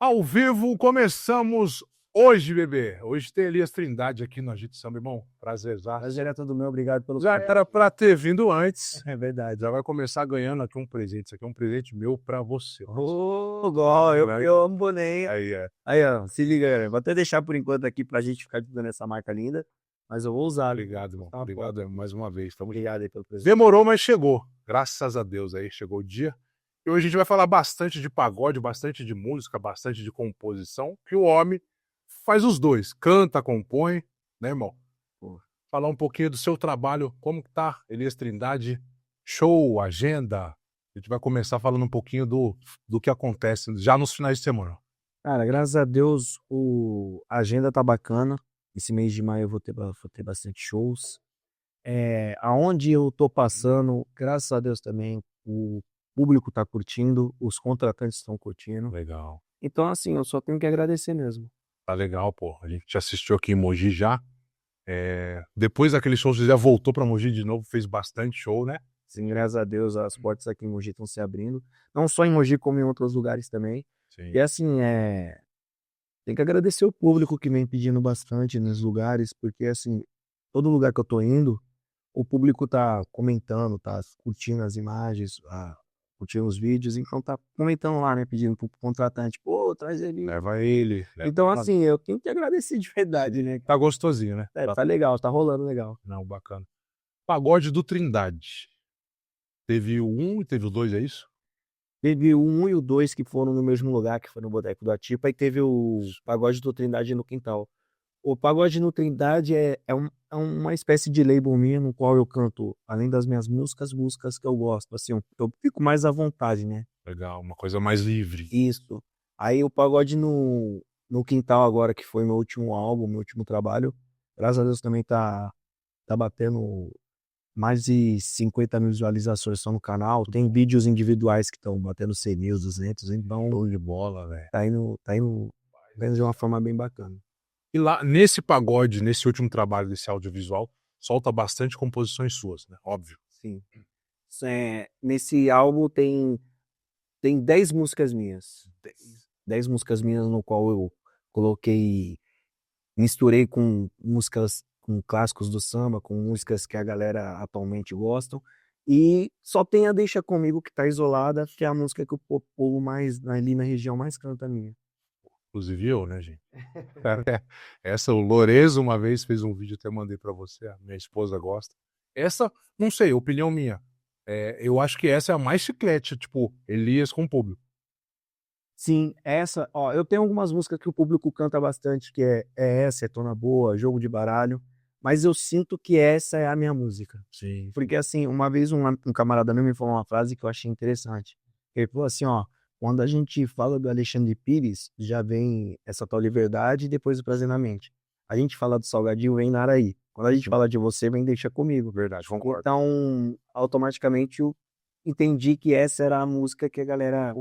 Ao vivo, começamos hoje, bebê. Hoje tem Elias Trindade aqui no Agito Samba, irmão. Prazerzaço. Prazer é todo meu, obrigado pelo Já convite. era pra ter vindo antes. É verdade. Já vai começar ganhando aqui um presente. Isso aqui é um presente meu pra você. Igual, eu amo boné. Aí, Aí, ó, se liga, galera. Vou até deixar por enquanto aqui pra gente ficar dando essa marca linda, mas eu vou usar. Obrigado, irmão. Tá, Obrigado mais uma vez. Tamo junto. Obrigado aí pelo presente. Demorou, mas chegou. Graças a Deus aí, chegou o dia. E hoje a gente vai falar bastante de pagode, bastante de música, bastante de composição, que o homem faz os dois. Canta, compõe, né, irmão? Pô. Falar um pouquinho do seu trabalho, como que tá, Elias Trindade, show, agenda. A gente vai começar falando um pouquinho do que acontece já nos finais de semana. Cara, graças a Deus a agenda tá bacana. Esse mês de maio eu vou ter bastante shows. Aonde eu tô passando, graças a Deus também, o público tá curtindo, os contratantes estão curtindo. Legal. Então, assim, eu só tenho que agradecer mesmo. Tá legal, pô. A gente assistiu aqui em Mogi já. Depois daquele show, você já voltou pra Mogi de novo, fez bastante show, né? Sim, graças a Deus as portas aqui em Mogi estão se abrindo. Não só em Mogi, como em outros lugares também. Sim. E assim, tem que agradecer o público que vem pedindo bastante nos lugares, porque assim, todo lugar que eu tô indo, o público tá comentando, tá curtindo as imagens, curtindo os vídeos, então tá comentando lá, né, pedindo pro contratante, pô, traz ele. Leva ele. Então assim, eu tenho que agradecer de verdade, né? Tá gostosinho, né? Tá legal, tá rolando legal. Não, bacana. Pagode do Trindade. Teve o 1 e teve o 2, é isso? Teve o 1 e o 2 que foram no mesmo lugar, que foi no Boteco do Atipa, e teve o Pagode do Trindade no Quintal. O Pagode no Trindade é uma espécie de label minha, no qual eu canto, além das minhas músicas que eu gosto, assim, eu fico mais à vontade, né. Legal, uma coisa mais livre. Isso. Aí o Pagode no Quintal agora, que foi meu último álbum, meu último trabalho, graças a Deus também tá batendo mais de 50.000 visualizações só no canal. Tem vídeos individuais que estão batendo 100.000, 200, então Show de bola, velho. tá indo de uma forma bem bacana. E lá, nesse pagode, nesse último trabalho desse audiovisual, solta bastante composições suas, né? Óbvio. Sim. Nesse álbum tem 10 músicas minhas. 10 músicas minhas no qual eu misturei com músicas, com clássicos do samba, com músicas que a galera atualmente gostam. E só tem a Deixa Comigo, que tá isolada, que é a música que o povo mais ali na região mais canta minha. Inclusive eu, né, gente? Essa, o Lorezo uma vez fez um vídeo, até mandei pra você, a minha esposa gosta. Essa, não sei, opinião minha. Eu acho que essa é a mais chiclete, tipo, Elias com público. Sim, eu tenho algumas músicas que o público canta bastante, que essa, é Tona Boa, Jogo de Baralho, mas eu sinto que essa é a minha música. Sim. Porque assim, uma vez um camarada meu me falou uma frase que eu achei interessante. Ele falou assim, ó, quando a gente fala do Alexandre Pires, já vem essa tal liberdade e depois o Prazer na Mente. A gente fala do Salgadinho, vem Naraí. Quando a gente fala de você, vem Deixa Comigo. Verdade, concordo. Então, automaticamente eu entendi que essa era a música que a galera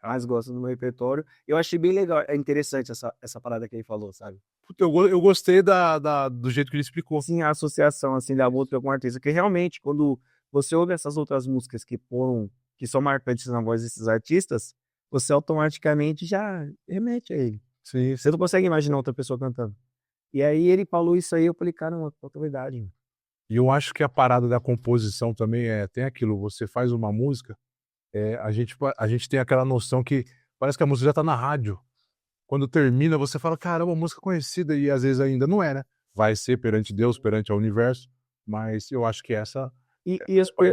mais gosta do meu repertório. Eu achei bem legal, é interessante essa parada que ele falou, sabe? Puta, eu gostei do jeito que ele explicou. Sim, a associação, assim, da música com o artista, que realmente, quando você ouve essas outras músicas que são marcantes na voz desses artistas, você automaticamente já remete a ele. Sim. Você não consegue imaginar outra pessoa cantando. E aí ele falou isso aí, eu falei, caramba, total verdade. E eu acho que a parada da composição também tem aquilo, você faz uma música, a gente tem aquela noção que parece que a música já tá na rádio. Quando termina, você fala, caramba, música conhecida, e às vezes ainda não é, né? Vai ser perante Deus, perante o universo, mas eu acho que essa.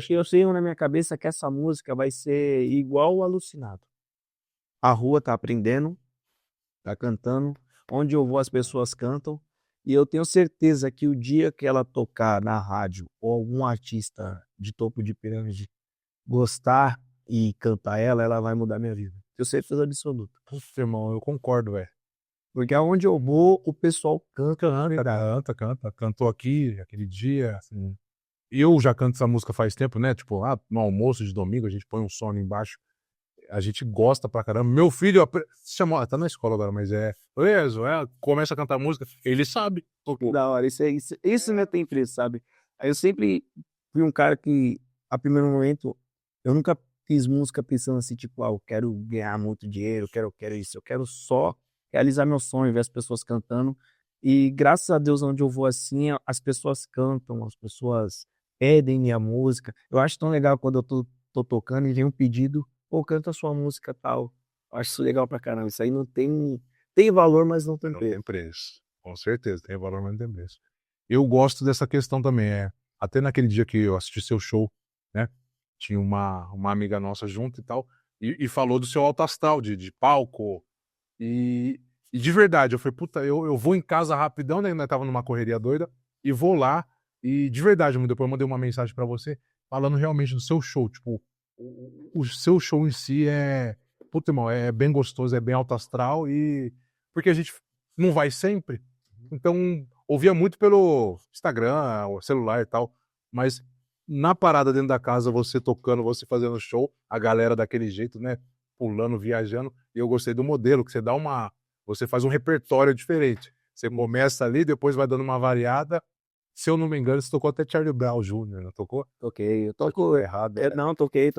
Eu sei na minha cabeça que essa música vai ser igual o Alucinado. A rua tá aprendendo, tá cantando, onde eu vou as pessoas cantam, e eu tenho certeza que o dia que ela tocar na rádio ou algum artista de topo de pirâmide gostar e cantar ela vai mudar minha vida. Tenho certeza absoluta. Putz, irmão, eu concordo, velho. Porque aonde eu vou, o pessoal canta. Canta. Cantou aqui, aquele dia. Assim. Eu já canto essa música faz tempo, né? Tipo, no almoço de domingo, a gente põe um som ali embaixo. A gente gosta pra caramba. Meu filho se chamou, tá na escola agora, mas começa a cantar música, ele sabe. Da hora, isso não tem preço, sabe? Aí eu sempre fui um cara que, a primeiro momento, eu nunca fiz música pensando assim, tipo, eu quero ganhar muito dinheiro, quero isso, eu quero só realizar meu sonho, ver as pessoas cantando. E graças a Deus, onde eu vou assim, as pessoas cantam, as pessoas pedem minha música. Eu acho tão legal quando eu tô tocando e vem um pedido, pô, canta a sua música tal. Eu acho isso legal pra caramba. Isso aí não tem valor, mas não tem Não preço. tem preço. Com certeza, tem valor, mas não tem preço. Eu gosto dessa questão também, até naquele dia que eu assisti seu show, né, tinha uma amiga nossa junto e tal, e falou do seu alto astral, de palco, e de verdade, eu falei: "Puta, eu vou em casa rapidão", né, nós estava numa correria doida, e vou lá, e de verdade, depois eu mandei uma mensagem pra você, falando realmente do seu show, tipo, o seu show em si puta, irmão, é bem gostoso, é bem alto astral porque a gente não vai sempre, então ouvia muito pelo Instagram, o celular e tal, mas na parada dentro da casa, você tocando, você fazendo show, a galera daquele jeito, né, pulando, viajando, e eu gostei do modelo que você faz um repertório diferente. Você começa ali, depois vai dando uma variada. Se eu não me engano, você tocou até Charlie Brown Jr., não tocou? Toquei, eu Se eu toco. tiver errado. Não, toquei.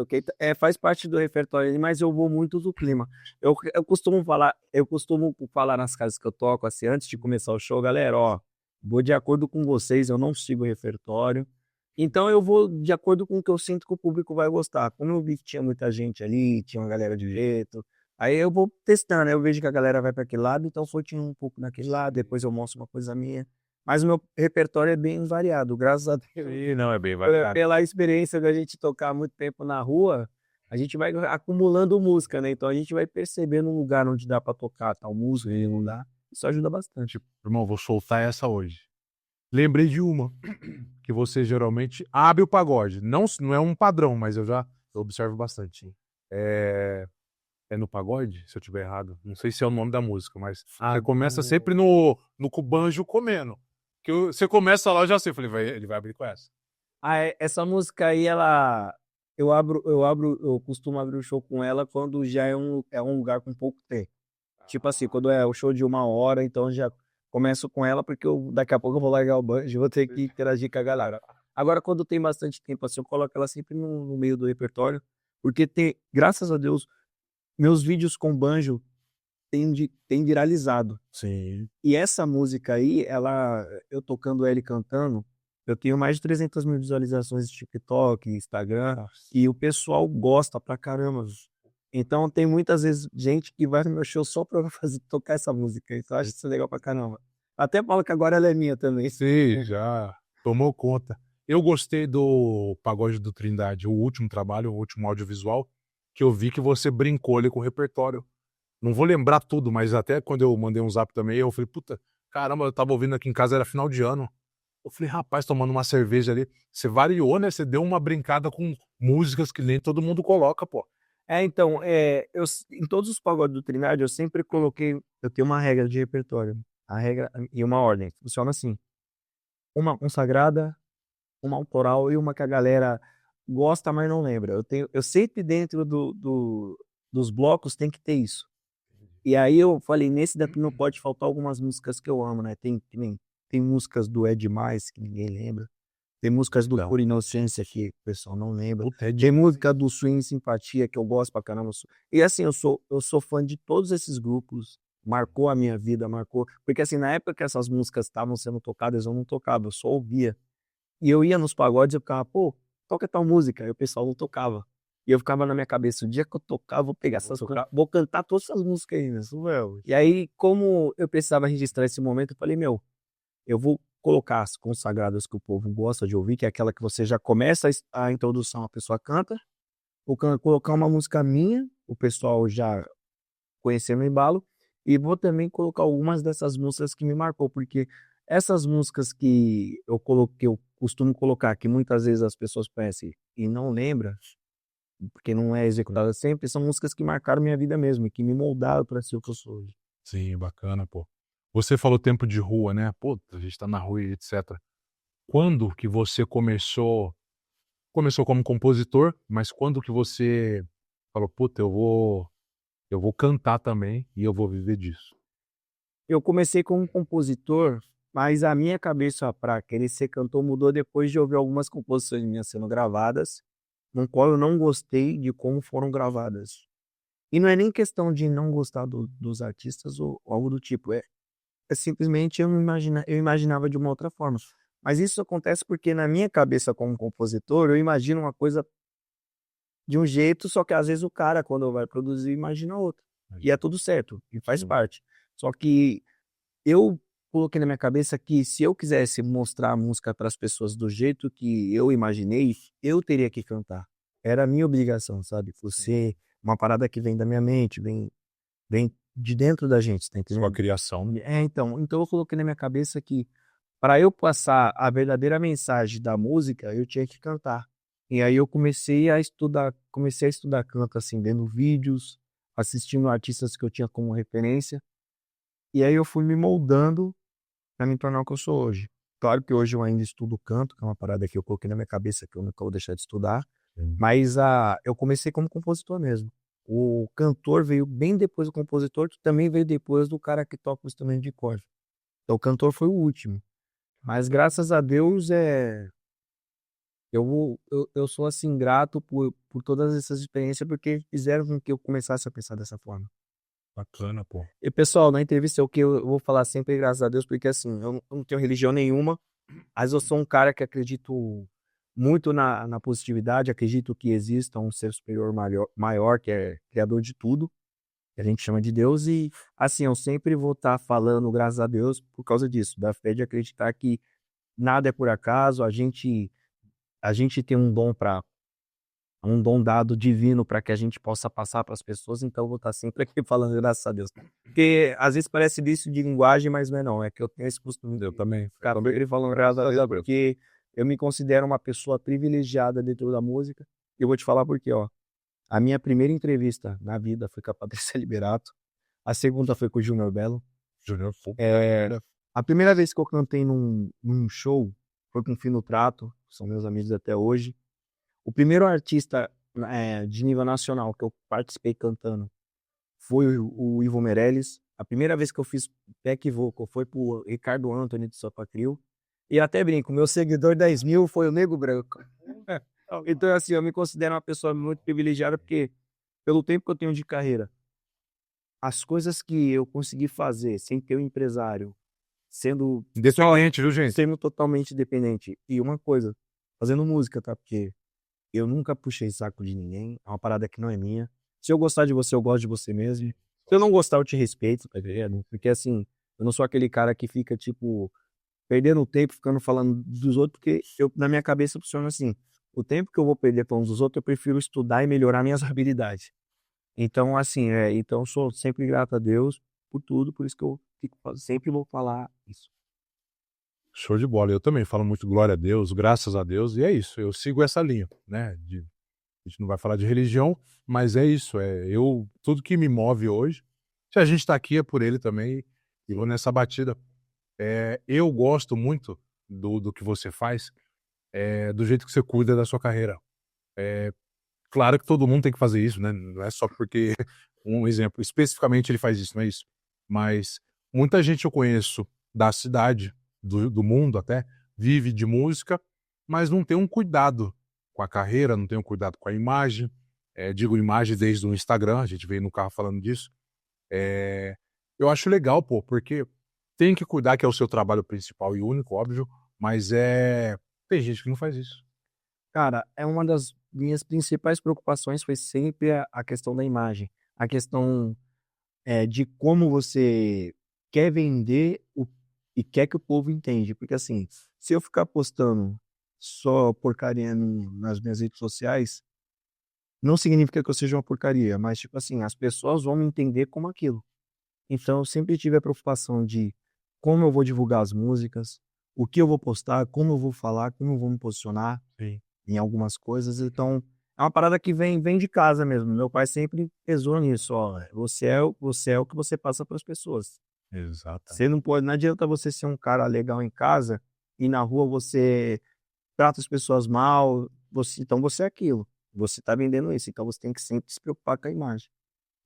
Faz parte do repertório ali, mas eu vou muito do clima. Eu costumo falar nas casas que eu toco, assim, antes de começar o show, galera, ó, vou de acordo com vocês, eu não sigo o repertório. Então eu vou de acordo com o que eu sinto que o público vai gostar. Como eu vi que tinha muita gente ali, tinha uma galera de jeito, aí eu vou testando, aí eu vejo que a galera vai para aquele lado, então vou tinha um pouco naquele lado, depois eu mostro uma coisa minha. Mas o meu repertório é bem variado, graças a Deus. Sim, não, é bem variado. Pela experiência da gente tocar muito tempo na rua, a gente vai acumulando música, né, então a gente vai percebendo um lugar onde dá pra tocar tal música e não dá, isso ajuda bastante. Tipo, irmão, vou soltar essa hoje. Lembrei de uma, que você geralmente abre o pagode. Não é um padrão, mas eu observo bastante. É, é no pagode? Se eu tiver errado. Não sei se é o nome da música, mas você começa sempre no com o banjo comendo. Você começa lá, eu já sei. Falei, ele vai abrir com essa. Essa música aí eu costumo abrir o show com ela quando já é um lugar com pouco tempo. Tipo assim, quando é o show de 1 hora, então já começo com ela, porque daqui a pouco eu vou largar o banjo e vou ter que interagir com a galera. Agora, quando tem bastante tempo assim, eu coloco ela sempre no meio do repertório, porque graças a Deus, meus vídeos com banjo têm viralizado. Sim. E essa música aí, eu tocando ela e cantando, eu tenho mais de 300 mil visualizações no TikTok, Instagram, e o pessoal gosta pra caramba. Então tem muitas vezes gente que vai no meu show só pra tocar essa música, então eu acho isso legal pra caramba. Até falo que agora ela é minha também. Sim, já tomou conta. Eu gostei do Pagode do Trindade, o último trabalho, o último audiovisual, que eu vi que você brincou ali com o repertório. Não vou lembrar tudo, mas até quando eu mandei um zap também, eu falei: "Puta, caramba, eu estava ouvindo aqui em casa, era final de ano". Eu falei: "Rapaz, tomando uma cerveja ali". Você variou, né, você deu uma brincada com músicas que nem todo mundo coloca, pô. Então, em todos os pagodes do Trindade, eu tenho uma regra de repertório, a regra e uma ordem, funciona assim: uma consagrada, uma autoral e uma que a galera gosta, mas não lembra. Eu sempre dentro dos blocos tem que ter isso. E aí eu falei, nesse daqui não pode faltar algumas músicas que eu amo, né? Tem músicas do É Demais, que ninguém lembra. Tem músicas do Não. Pura Inocência que o pessoal não lembra. Puta, é Tem música do Swing Simpatia que eu gosto pra caramba. E assim, eu sou fã de todos esses grupos. Marcou a minha vida, marcou. Porque assim, na época que essas músicas estavam sendo tocadas, eu não tocava, eu só ouvia. E eu ia nos pagodes e eu ficava, pô, toca tal música. Aí o pessoal não tocava. E eu ficava na minha cabeça, o dia que eu tocar, eu vou pegar vou cantar todas essas músicas aí, né? E aí, como eu precisava registrar esse momento, eu falei, meu, eu vou colocar as consagradas que o povo gosta de ouvir, que é aquela que você já começa a introdução, a pessoa canta, vou colocar uma música minha, o pessoal já conhecendo o embalo, e vou também colocar algumas dessas músicas que me marcou, porque essas músicas que eu costumo colocar, que muitas vezes as pessoas conhecem e não lembram, porque não é executada sempre, são músicas que marcaram minha vida mesmo, e que me moldaram para ser o que eu sou hoje. Sim, bacana, pô. Você falou tempo de rua, né, pô, a gente tá na rua e etcétera. Quando que você começou como compositor, mas quando que você falou: "Puta, eu vou cantar também e eu vou viver disso"? Eu comecei como compositor, mas a minha cabeça para querer ser cantor mudou depois de ouvir algumas composições minhas sendo gravadas, no qual eu não gostei de como foram gravadas. E não é nem questão de não gostar dos artistas ou algo do tipo, é simplesmente eu imaginava de uma outra forma. Mas isso acontece porque na minha cabeça como compositor, eu imagino uma coisa de um jeito, só que às vezes o cara, quando vai produzir, imagina outra. E é tudo certo, e faz Sim. parte. Só que eu coloquei na minha cabeça que se eu quisesse mostrar a música para as pessoas do jeito que eu imaginei, eu teria que cantar. Era a minha obrigação, sabe? Por Sim. ser uma parada que vem da minha mente, vem de dentro da gente, tá Sua entendendo? criação, né? Então eu coloquei na minha cabeça que para eu passar a verdadeira mensagem da música, eu tinha que cantar. E aí eu comecei a estudar canto assim, vendo vídeos, assistindo artistas que eu tinha como referência, e aí eu fui me moldando para me tornar o que eu sou hoje. Claro que hoje eu ainda estudo canto, que é uma parada que eu coloquei na minha cabeça que eu nunca vou deixar de estudar, Sim. mas eu comecei como compositor mesmo. O cantor veio bem depois do compositor, que também veio depois do cara que toca o instrumento de corda. Então o cantor foi o último. Mas graças a Deus, eu sou assim grato por todas essas experiências, porque fizeram com que eu começasse a pensar dessa forma. Bacana, pô. E pessoal, na entrevista o que eu vou falar sempre graças a Deus, porque assim, eu não tenho religião nenhuma, mas eu sou um cara que acredito muito na positividade, acredito que exista um ser superior maior, que é criador de tudo, que a gente chama de Deus, e assim, eu sempre vou estar falando graças a Deus por causa disso, da fé de acreditar que nada é por acaso, a gente tem um dom dado divino para que a gente possa passar para as pessoas, então eu vou estar sempre aqui falando graças a Deus. Porque às vezes parece vício de linguagem, mas não é não, é que eu tenho esse costume Eu de também. Eu ficar também. sempre falando graças a Deus, porque eu me considero uma pessoa privilegiada dentro da música, e eu vou te falar por quê, ó. A minha primeira entrevista na vida foi com a Patrícia Liberato, a segunda foi com o Júnior Belo. Júnior, pô. A primeira vez que eu cantei num show foi com o Fino Trato, que são meus amigos até hoje. O primeiro artista de nível nacional que eu participei cantando foi o Ivo Meirelles. A primeira vez que eu fiz back vocal foi pro Ricardo Anthony de Sopa Crio. E até brinco, meu seguidor 10 mil foi o Nego Branco. Então, assim, eu me considero uma pessoa muito privilegiada porque, pelo tempo que eu tenho de carreira, as coisas que eu consegui fazer sem ter um empresário, sendo, Independente, viu, gente? sendo totalmente dependente. E uma coisa, fazendo música, tá? Porque eu nunca puxei saco de ninguém, é uma parada que não é minha. Se eu gostar de você, eu gosto de você mesmo. Se eu não gostar, eu te respeito, tá ligado? Porque assim, eu não sou aquele cara que fica, tipo, perdendo o tempo, ficando falando dos outros, porque na minha cabeça funciona assim. O tempo que eu vou perder falando dos outros, eu prefiro estudar e melhorar minhas habilidades. Então, assim, então eu sou sempre grato a Deus por tudo, por isso que eu sempre vou falar isso. Show de bola. Eu também falo muito glória a Deus, graças a Deus, e é isso. Eu sigo essa linha, né? A gente não vai falar de religião, mas é isso. Tudo que me move hoje, se a gente tá aqui é por ele também, e vou nessa batida. Eu gosto muito do que você faz, do jeito que você cuida da sua carreira. Claro que todo mundo tem que fazer isso, né? Não é só porque um exemplo, especificamente ele faz isso, não é isso. Mas muita gente eu conheço da cidade, do mundo até, vive de música, mas não tem um cuidado com a carreira, não tem um cuidado com a imagem. Digo imagem desde o Instagram, a gente veio no carro falando disso. Eu acho legal, pô, porque tem que cuidar, que é o seu trabalho principal e único, óbvio, mas tem gente que não faz isso. Cara, é uma das minhas principais preocupações foi sempre a questão da imagem, a questão de como você quer vender e quer que o povo entende. Porque assim, se eu ficar postando só porcaria nas minhas redes sociais, não significa que eu seja uma porcaria, mas tipo assim, as pessoas vão me entender como aquilo. Então eu sempre tive a preocupação de como eu vou divulgar as músicas, o que eu vou postar, como eu vou falar, como eu vou me posicionar Sim. em algumas coisas. Então, é uma parada que vem de casa mesmo. Meu pai sempre pesou nisso, ó, você é o que você passa para as pessoas. Exato. Você não pode, não adianta você ser um cara legal em casa e na rua você trata as pessoas mal, então você é aquilo. Você tá vendendo isso, então você tem que sempre se preocupar com a imagem.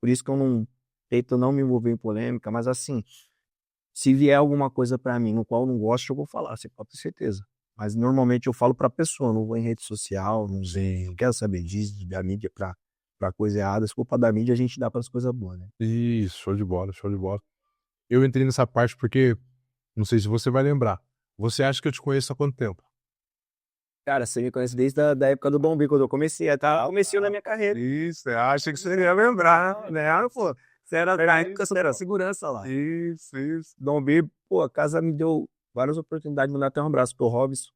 Por isso que eu não tento não me envolver em polêmica, mas assim, se vier alguma coisa para mim no qual eu não gosto, eu vou falar, você pode ter certeza. Mas normalmente eu falo pra pessoa, não vou em rede social, não quero saber disso, da mídia pra coisa errada. Se for pra dar mídia, a gente dá pras coisas boas, né? Isso, show de bola, show de bola. Eu entrei nessa parte porque, não sei se você vai lembrar, você acha que eu te conheço há quanto tempo? Cara, você me conhece desde da época do Dom B, quando eu comecei, tá? Comecei na minha carreira. Isso, eu acho que você ia lembrar, né? Pô, você era da época, você era segurança lá. Isso. Dom B, pô, a casa me deu várias oportunidades de mandar até um abraço pro Robson,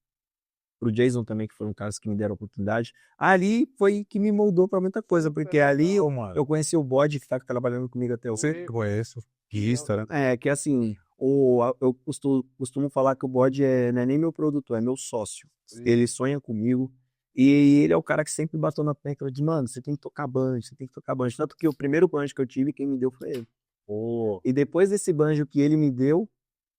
pro Jason também, que foram caras que me deram oportunidade. Ali foi que me moldou pra muita coisa, porque ali Legal, mano. eu conheci o Bode, que tá trabalhando comigo até hoje. Você conhece, guista, né? É, que assim, eu costumo falar que o Bode não é nem meu produtor, é meu sócio. Ele sonha comigo. E ele é o cara que sempre bateu na tecla de, mano, você tem que tocar banjo, você tem que tocar banjo. Tanto que o primeiro banjo que eu tive, quem me deu foi ele. Pô, E depois desse banjo que ele me deu,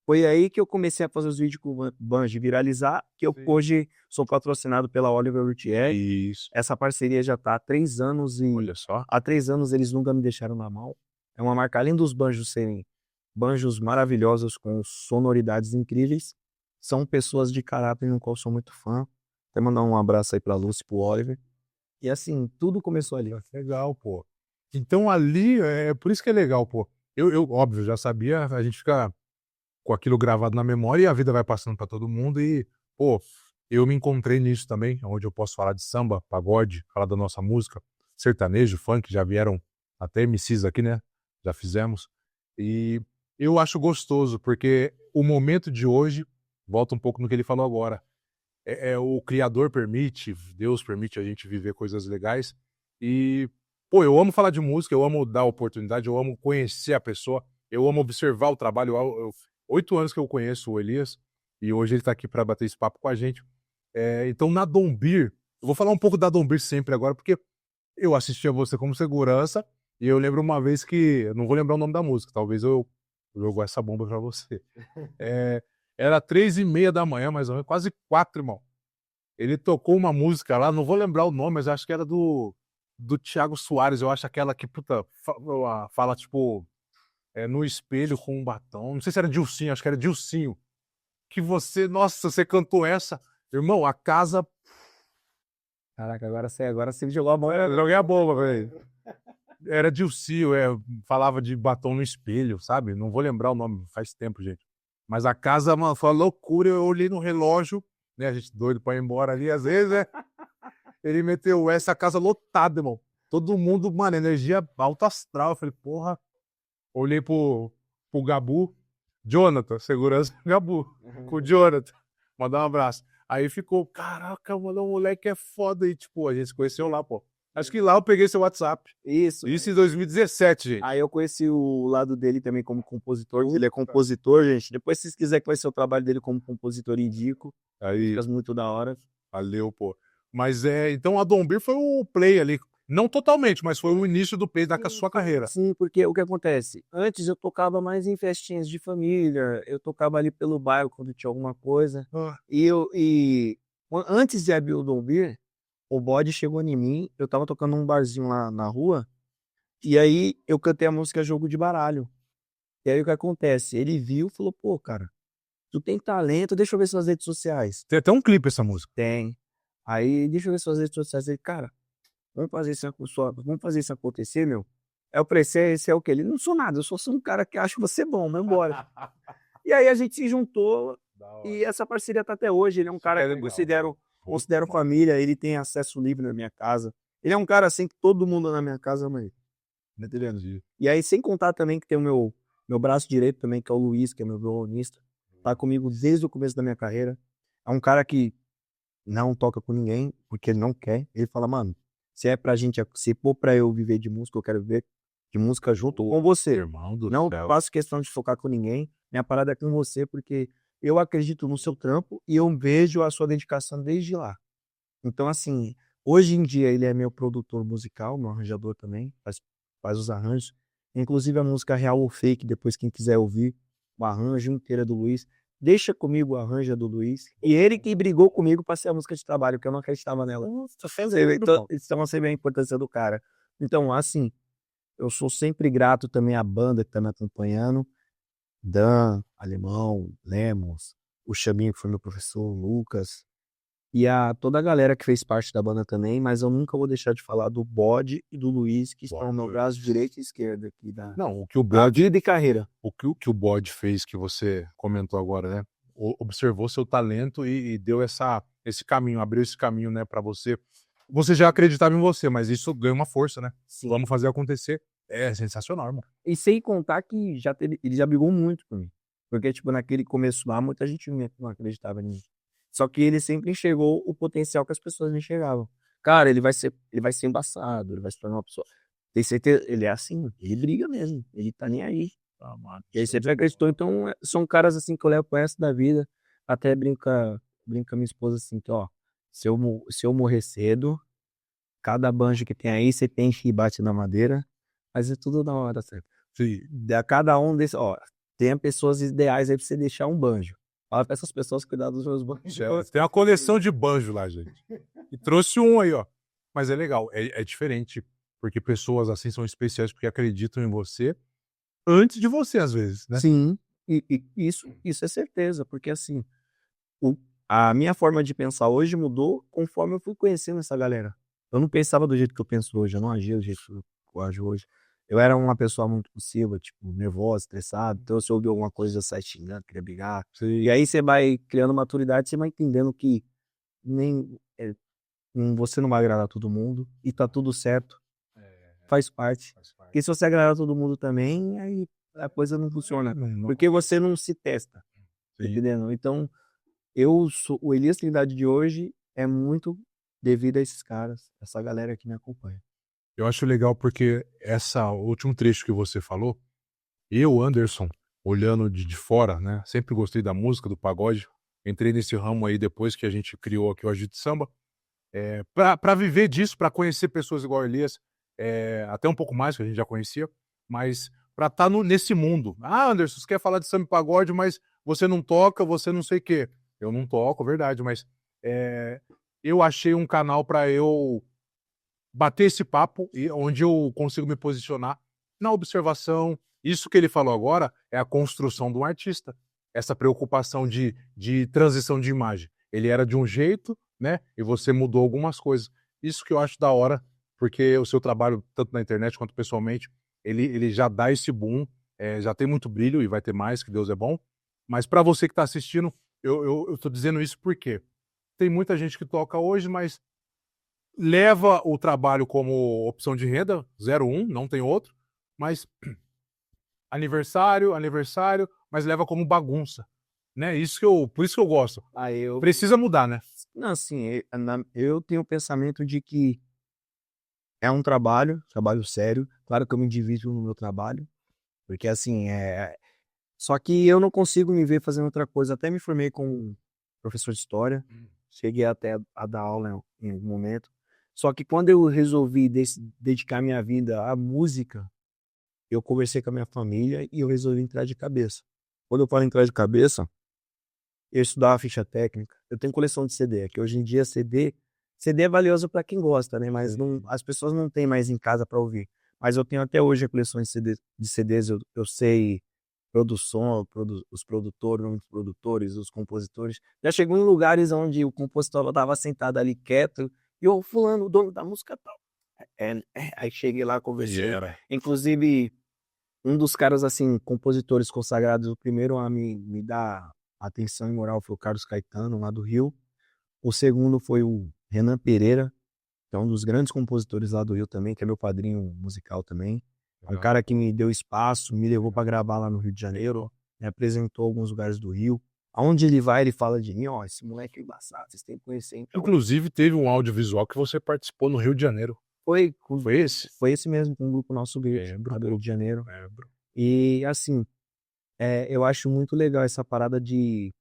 foi aí que eu comecei a fazer os vídeos com o banjo viralizar, que eu sim. hoje sou patrocinado pela Oliver Luthier. Isso. Essa parceria já tá há 3 anos e Olha só. há 3 anos eles nunca me deixaram na mão. É uma marca, além dos banjos serem banjos maravilhosos com sonoridades incríveis, são pessoas de caráter no qual sou muito fã. Até mandar um abraço aí pra Lúcia e pro Oliver. E assim, tudo começou ali. Legal, pô. Então ali, é por isso que é legal, pô. Óbvio, já sabia, a gente fica com aquilo gravado na memória e a vida vai passando pra todo mundo e, pô, eu me encontrei nisso também, onde eu posso falar de samba, pagode, falar da nossa música, sertanejo, funk, já vieram até MCs aqui, né? Já fizemos. E eu acho gostoso, porque o momento de hoje, volta um pouco no que ele falou agora, o Criador permite, Deus permite a gente viver coisas legais. E, pô, eu amo falar de música, eu amo dar oportunidade, eu amo conhecer a pessoa, eu amo observar o trabalho. 8 anos que eu conheço o Elias, e hoje ele tá aqui para bater esse papo com a gente. Então, na Dombir, eu vou falar um pouco da Dombir sempre agora, porque eu assistia você como segurança, e eu lembro uma vez que, eu não vou lembrar o nome da música, talvez eu jogo essa bomba para você. É, era 3h30 da manhã, mais ou menos, quase 4, irmão. Ele tocou uma música lá, não vou lembrar o nome, mas acho que era do Thiago Soares. Eu acho aquela que, puta, fala tipo, no espelho com um batom. Não sei se era Dilcinho, acho que era Dilcinho. Que você, nossa, você cantou essa. Irmão, a casa. Caraca, agora você me jogou a mão. Joguei a bomba, velho. Era Dilcinho, falava de batom no espelho, sabe? Não vou lembrar o nome, faz tempo, gente. Mas a casa, mano, foi uma loucura. Eu olhei no relógio, né? A gente doido pra ir embora ali, às vezes, né? Ele meteu essa casa lotada, irmão. Todo mundo, mano, energia alta astral. Eu falei, porra. Olhei pro Gabu. Jonathan, segurança Gabu. Com o Jonathan. Mandar um abraço. Aí ficou, caraca, mano, o moleque é foda. E, tipo, a gente se conheceu lá, pô. Acho que lá eu peguei seu WhatsApp. Isso. Isso em 2017, gente. Aí eu conheci o lado dele também como compositor. Ele é compositor, gente. Depois, se vocês quiserem conhecer o trabalho dele como compositor, indico. Aí, Músicas muito da hora. valeu, pô. Mas então a Dombir foi o play ali. Não totalmente, mas foi o início do play da sua carreira. Sim, porque o que acontece? Antes eu tocava mais em festinhas de família, eu tocava ali pelo bairro quando tinha alguma coisa. Ah, Antes de abrir o Dom Beer, o Bode chegou em mim, eu tava tocando num barzinho lá na rua, e aí eu cantei a música Jogo de Baralho. E aí o que acontece? Ele viu e falou, pô, cara, tu tem talento, deixa eu ver suas redes sociais. tem até um clipe essa música. Tem. Aí, deixa eu ver suas redes sociais. Ele, cara, vamos fazer isso acontecer, meu. Aí eu falei, você é o quê? Ele, não sou nada, eu só sou um cara que acha você bom, vamos embora. E aí a gente se juntou e essa parceria tá até hoje. Ele é um cara que eu considero família, ele tem acesso livre na minha casa. Ele é um cara assim que todo mundo na minha casa ama ele. E aí, sem contar também que tem o meu braço direito também, que é o Luiz, que é meu violonista. Tá comigo desde o começo da minha carreira. É um cara que não toca com ninguém, porque ele não quer. Ele fala, mano, se é pra gente, se for pra eu viver de música, eu quero viver de música junto com você. Irmão do Não céu. faço questão de tocar com ninguém. Minha parada é com você, porque eu acredito no seu trampo e eu vejo a sua dedicação desde lá. Então, assim, hoje em dia ele é meu produtor musical, meu arranjador também, faz os arranjos. Inclusive a música Real ou Fake, depois quem quiser ouvir, o arranjo inteiro é do Luiz. Deixa comigo o arranjo é do Luiz. E ele que brigou comigo pra ser a música de trabalho, porque eu não acreditava nela. Então, você vê a importância do cara. Então, assim, eu sou sempre grato também à banda que tá me acompanhando. Dan, Alemão, Lemos, o Xambinho, que foi meu professor, o Lucas, e toda a galera que fez parte da banda também, mas eu nunca vou deixar de falar do Bode e do Luiz, que estão no meu braço direito e esquerdo aqui da Não, o que o Bode, vida e carreira. o que o Bode fez, que você comentou agora, né? Observou seu talento e deu esse caminho, abriu esse caminho, né, para você. Você já acreditava em você, mas isso ganha uma força, né? Sim. Vamos fazer acontecer. É sensacional, irmão. E sem contar que ele já brigou muito comigo. Porque, tipo, naquele começo lá, muita gente não acreditava em mim. Só que ele sempre enxergou o potencial que as pessoas não enxergavam. Cara, ele vai ser embaçado, ele vai se tornar uma pessoa. Tem certeza, ele é assim, ele briga mesmo, ele tá nem aí. Ah, mano. E aí sempre acreditou. Então, são caras assim que eu levo pro resto da vida. Até brinca com a minha esposa assim, que, ó, se eu morrer cedo, cada banjo que tem aí, você tem que bate na madeira, mas é tudo na hora certa. Sim. A cada um desses, ó, tem pessoas ideais aí pra você deixar um banjo. Fala pra essas pessoas cuidar dos meus banjos. Tem uma coleção de banjo lá, gente. E trouxe um aí, ó. Mas é legal, é diferente, porque pessoas assim são especiais porque acreditam em você antes de você, às vezes, né? Sim, e isso é certeza, porque assim, o a minha forma de pensar hoje mudou conforme eu fui conhecendo essa galera. Eu não pensava do jeito que eu penso hoje, eu não agia do jeito que eu ajo hoje. Eu era uma pessoa muito impulsiva, tipo, nervosa, estressada, então se eu ouvir alguma coisa eu saía xingando, queria brigar. E aí você vai criando maturidade, você vai entendendo que nem você não vai agradar todo mundo e tá tudo certo, faz parte. Porque se você agradar todo mundo também, aí a coisa não funciona. Porque você não se testa, Sim. entendendo? Então, o Elias Trindade de hoje é muito devido a esses caras, essa galera que me acompanha. Eu acho legal porque o último trecho que você falou, eu, Anderson, olhando de fora, né? Sempre gostei da música, do pagode. Entrei nesse ramo aí depois que a gente criou aqui o Agito Samba. Pra viver disso, pra conhecer pessoas igual o Elias, até um pouco mais, que a gente já conhecia, mas pra estar nesse mundo. Ah, Anderson, você quer falar de samba e pagode, mas você não toca, você não sei o quê. Eu não toco, verdade, mas eu achei um canal pra eu bater esse papo e onde eu consigo me posicionar na observação. Isso que ele falou agora é a construção de um artista. Essa preocupação de transição de imagem. Ele era de um jeito, né? E você mudou algumas coisas. Isso que eu acho da hora, porque o seu trabalho, tanto na internet quanto pessoalmente, ele já dá esse boom, já tem muito brilho e vai ter mais, que Deus é bom. Mas para você que está assistindo, eu tô dizendo isso porque tem muita gente que toca hoje, mas leva o trabalho como opção de renda, 01, não tem outro, mas aniversário, mas leva como bagunça, né? Por isso que eu gosto. Precisa mudar, né? Não, assim, eu tenho o pensamento de que é um trabalho sério. Claro que eu me divido no meu trabalho, porque assim, só que eu não consigo me ver fazendo outra coisa. Até me formei como professor de história, cheguei até a dar aula em algum momento. Só que quando eu resolvi dedicar minha vida à música, eu conversei com a minha família e eu resolvi entrar de cabeça. Quando eu falo entrar de cabeça, eu estudava ficha técnica. Eu tenho coleção de CD, que hoje em dia CD é valioso para quem gosta, né? Mas não, as pessoas não têm mais em casa para ouvir. Mas eu tenho até hoje a coleção de CDs, eu sei produção, os produtores, os produtores, os compositores. Já chegou em lugares onde o compositor estava sentado ali quieto e o fulano, o dono da música tal. Aí cheguei lá, conversei. Inclusive, um dos caras, assim, compositores consagrados, o primeiro a me dar atenção e moral foi o Carlos Caetano, lá do Rio. O segundo foi o Renan Pereira, que é um dos grandes compositores lá do Rio também, que é meu padrinho musical também. É um cara que me deu espaço, me levou para gravar lá no Rio de Janeiro, me apresentou alguns lugares do Rio. Aonde ele vai, ele fala de mim, ó, esse moleque é embaçado, vocês têm que conhecer. Então, Inclusive, teve um audiovisual que você participou no Rio de Janeiro. foi esse? Foi esse mesmo, com um grupo nosso lá do Rio de Janeiro. Lembro. E assim, eu acho muito legal essa parada de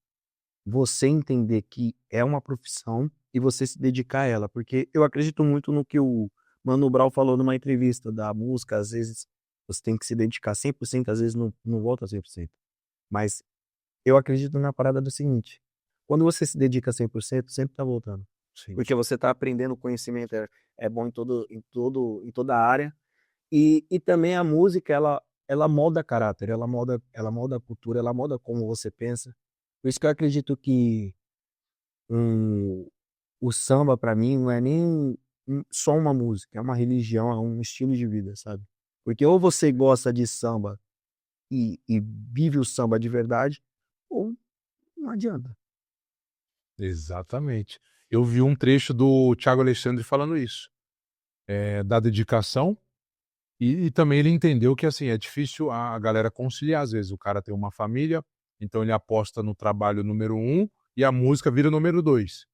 você entender que é uma profissão e você se dedicar a ela, porque eu acredito muito no que o Mano Brown falou numa entrevista da música, às vezes você tem que se dedicar 100%, às vezes não volta 100%. Mas eu acredito na parada do seguinte, quando você se dedica 100%, sempre tá voltando. Sim. Porque você tá aprendendo, conhecimento é bom em toda a área. E também a música, ela molda caráter, ela molda a cultura, ela molda como você pensa. Por isso que eu acredito que um, o samba, pra mim, não é nem só uma música, é uma religião, é um estilo de vida, sabe? Porque ou você gosta de samba e vive o samba de verdade, ou não adianta. Exatamente. Eu vi um trecho do Thiago Alexandre falando isso, da dedicação e também ele entendeu que, assim, é difícil a galera conciliar, às vezes o cara tem uma família, então ele aposta no trabalho número um e a música vira o número 2.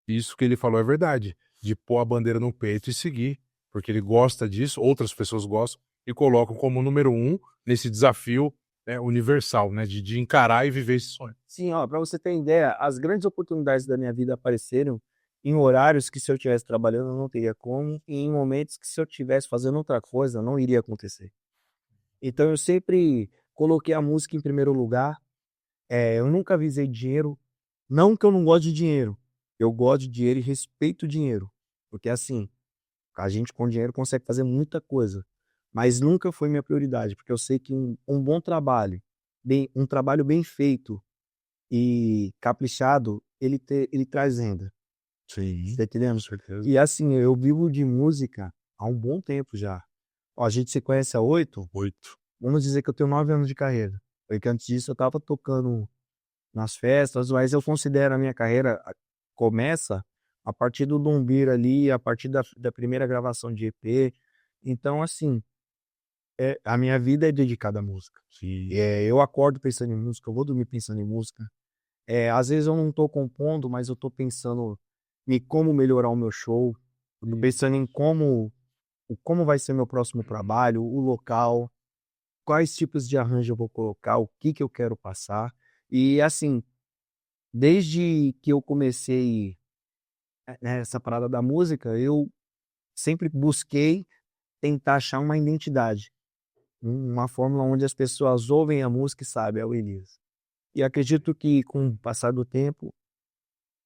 Isso que ele falou é verdade, de pôr a bandeira no peito e seguir, porque ele gosta disso, outras pessoas gostam e colocam como número um nesse desafio, né, universal, né, de encarar e viver esse sonho. Sim, ó, pra você ter ideia, as grandes oportunidades da minha vida apareceram em horários que se eu estivesse trabalhando eu não teria como, e em momentos que se eu estivesse fazendo outra coisa não iria acontecer. Então eu sempre coloquei a música em primeiro lugar, eu nunca visei dinheiro, não que eu não goste de dinheiro, eu gosto de dinheiro e respeito o dinheiro, porque assim, a gente com dinheiro consegue fazer muita coisa, mas nunca foi minha prioridade, porque eu sei que um bom trabalho, um trabalho bem feito e caprichado, ele traz renda, Sim, tá com entendendo? certeza. E assim, eu vivo de música há um bom tempo já. Ó, a gente se conhece há 8, 8. vamos dizer que eu tenho 9 anos de carreira. Porque antes disso eu estava tocando nas festas, mas eu considero a minha carreira começa a partir do Dombira ali, a partir da primeira gravação de EP. Então, assim, a minha vida é dedicada à música. Sim. Eu acordo pensando em música, eu vou dormir pensando em música. Às vezes eu não tô compondo, mas eu tô pensando em como melhorar o meu show, eu tô pensando em como vai ser meu próximo trabalho, o local, quais tipos de arranjo eu vou colocar, o que que eu quero passar. E assim, desde que eu comecei, essa parada da música, eu sempre busquei tentar achar uma identidade, uma fórmula onde as pessoas ouvem a música e sabem, é o Elias. E acredito que com o passar do tempo,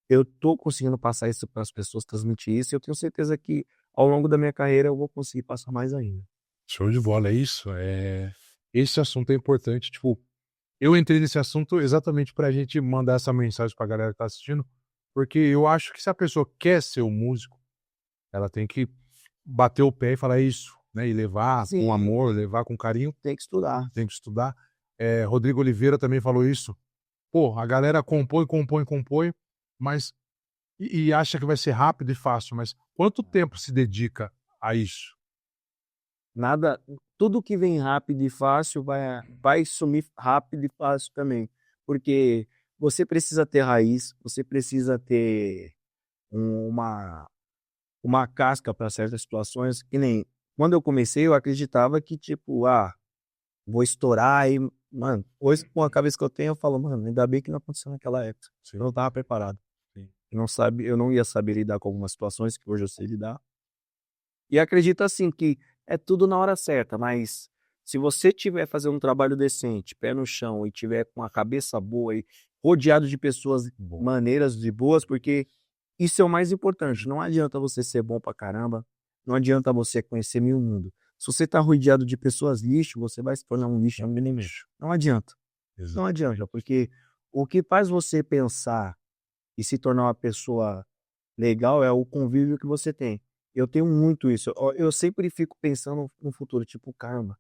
eu tô conseguindo passar isso para as pessoas, transmitir isso, e eu tenho certeza que ao longo da minha carreira eu vou conseguir passar mais ainda. Show de bola, é isso. Esse assunto é importante. Tipo, eu entrei nesse assunto exatamente pra gente mandar essa mensagem pra galera que tá assistindo, porque eu acho que se a pessoa quer ser um músico, ela tem que bater o pé e falar isso, né? E levar com Sim, amor, levar com carinho, tem que estudar. tem que estudar. Rodrigo Oliveira também falou isso. Pô, a galera compõe, compõe, compõe, mas e acha que vai ser rápido e fácil, mas quanto tempo se dedica a isso? Nada, tudo que vem rápido e fácil vai sumir rápido e fácil também, porque você precisa ter raiz, você precisa ter uma casca para certas situações, que nem quando eu comecei eu acreditava que tipo, vou estourar e mano, hoje com a cabeça que eu tenho eu falo: "Mano, ainda bem que não aconteceu naquela época, eu Sim, não estava preparado". sim. Eu não ia saber lidar com algumas situações que hoje eu sei lidar. E acredito assim que é tudo na hora certa, mas se você tiver fazendo um trabalho decente, pé no chão e tiver com a cabeça boa e rodeado de pessoas Bom, maneiras e boas, porque isso é o mais importante. Não adianta você ser bom pra caramba, não adianta você conhecer mil mundo. Se você tá rodeado de pessoas lixo, você vai se tornar um lixo a mim mesmo. Não adianta. Não exato. adianta, porque o que faz você pensar e se tornar uma pessoa legal é o convívio que você tem. Eu tenho muito isso. Eu sempre fico pensando no futuro, tipo, caramba,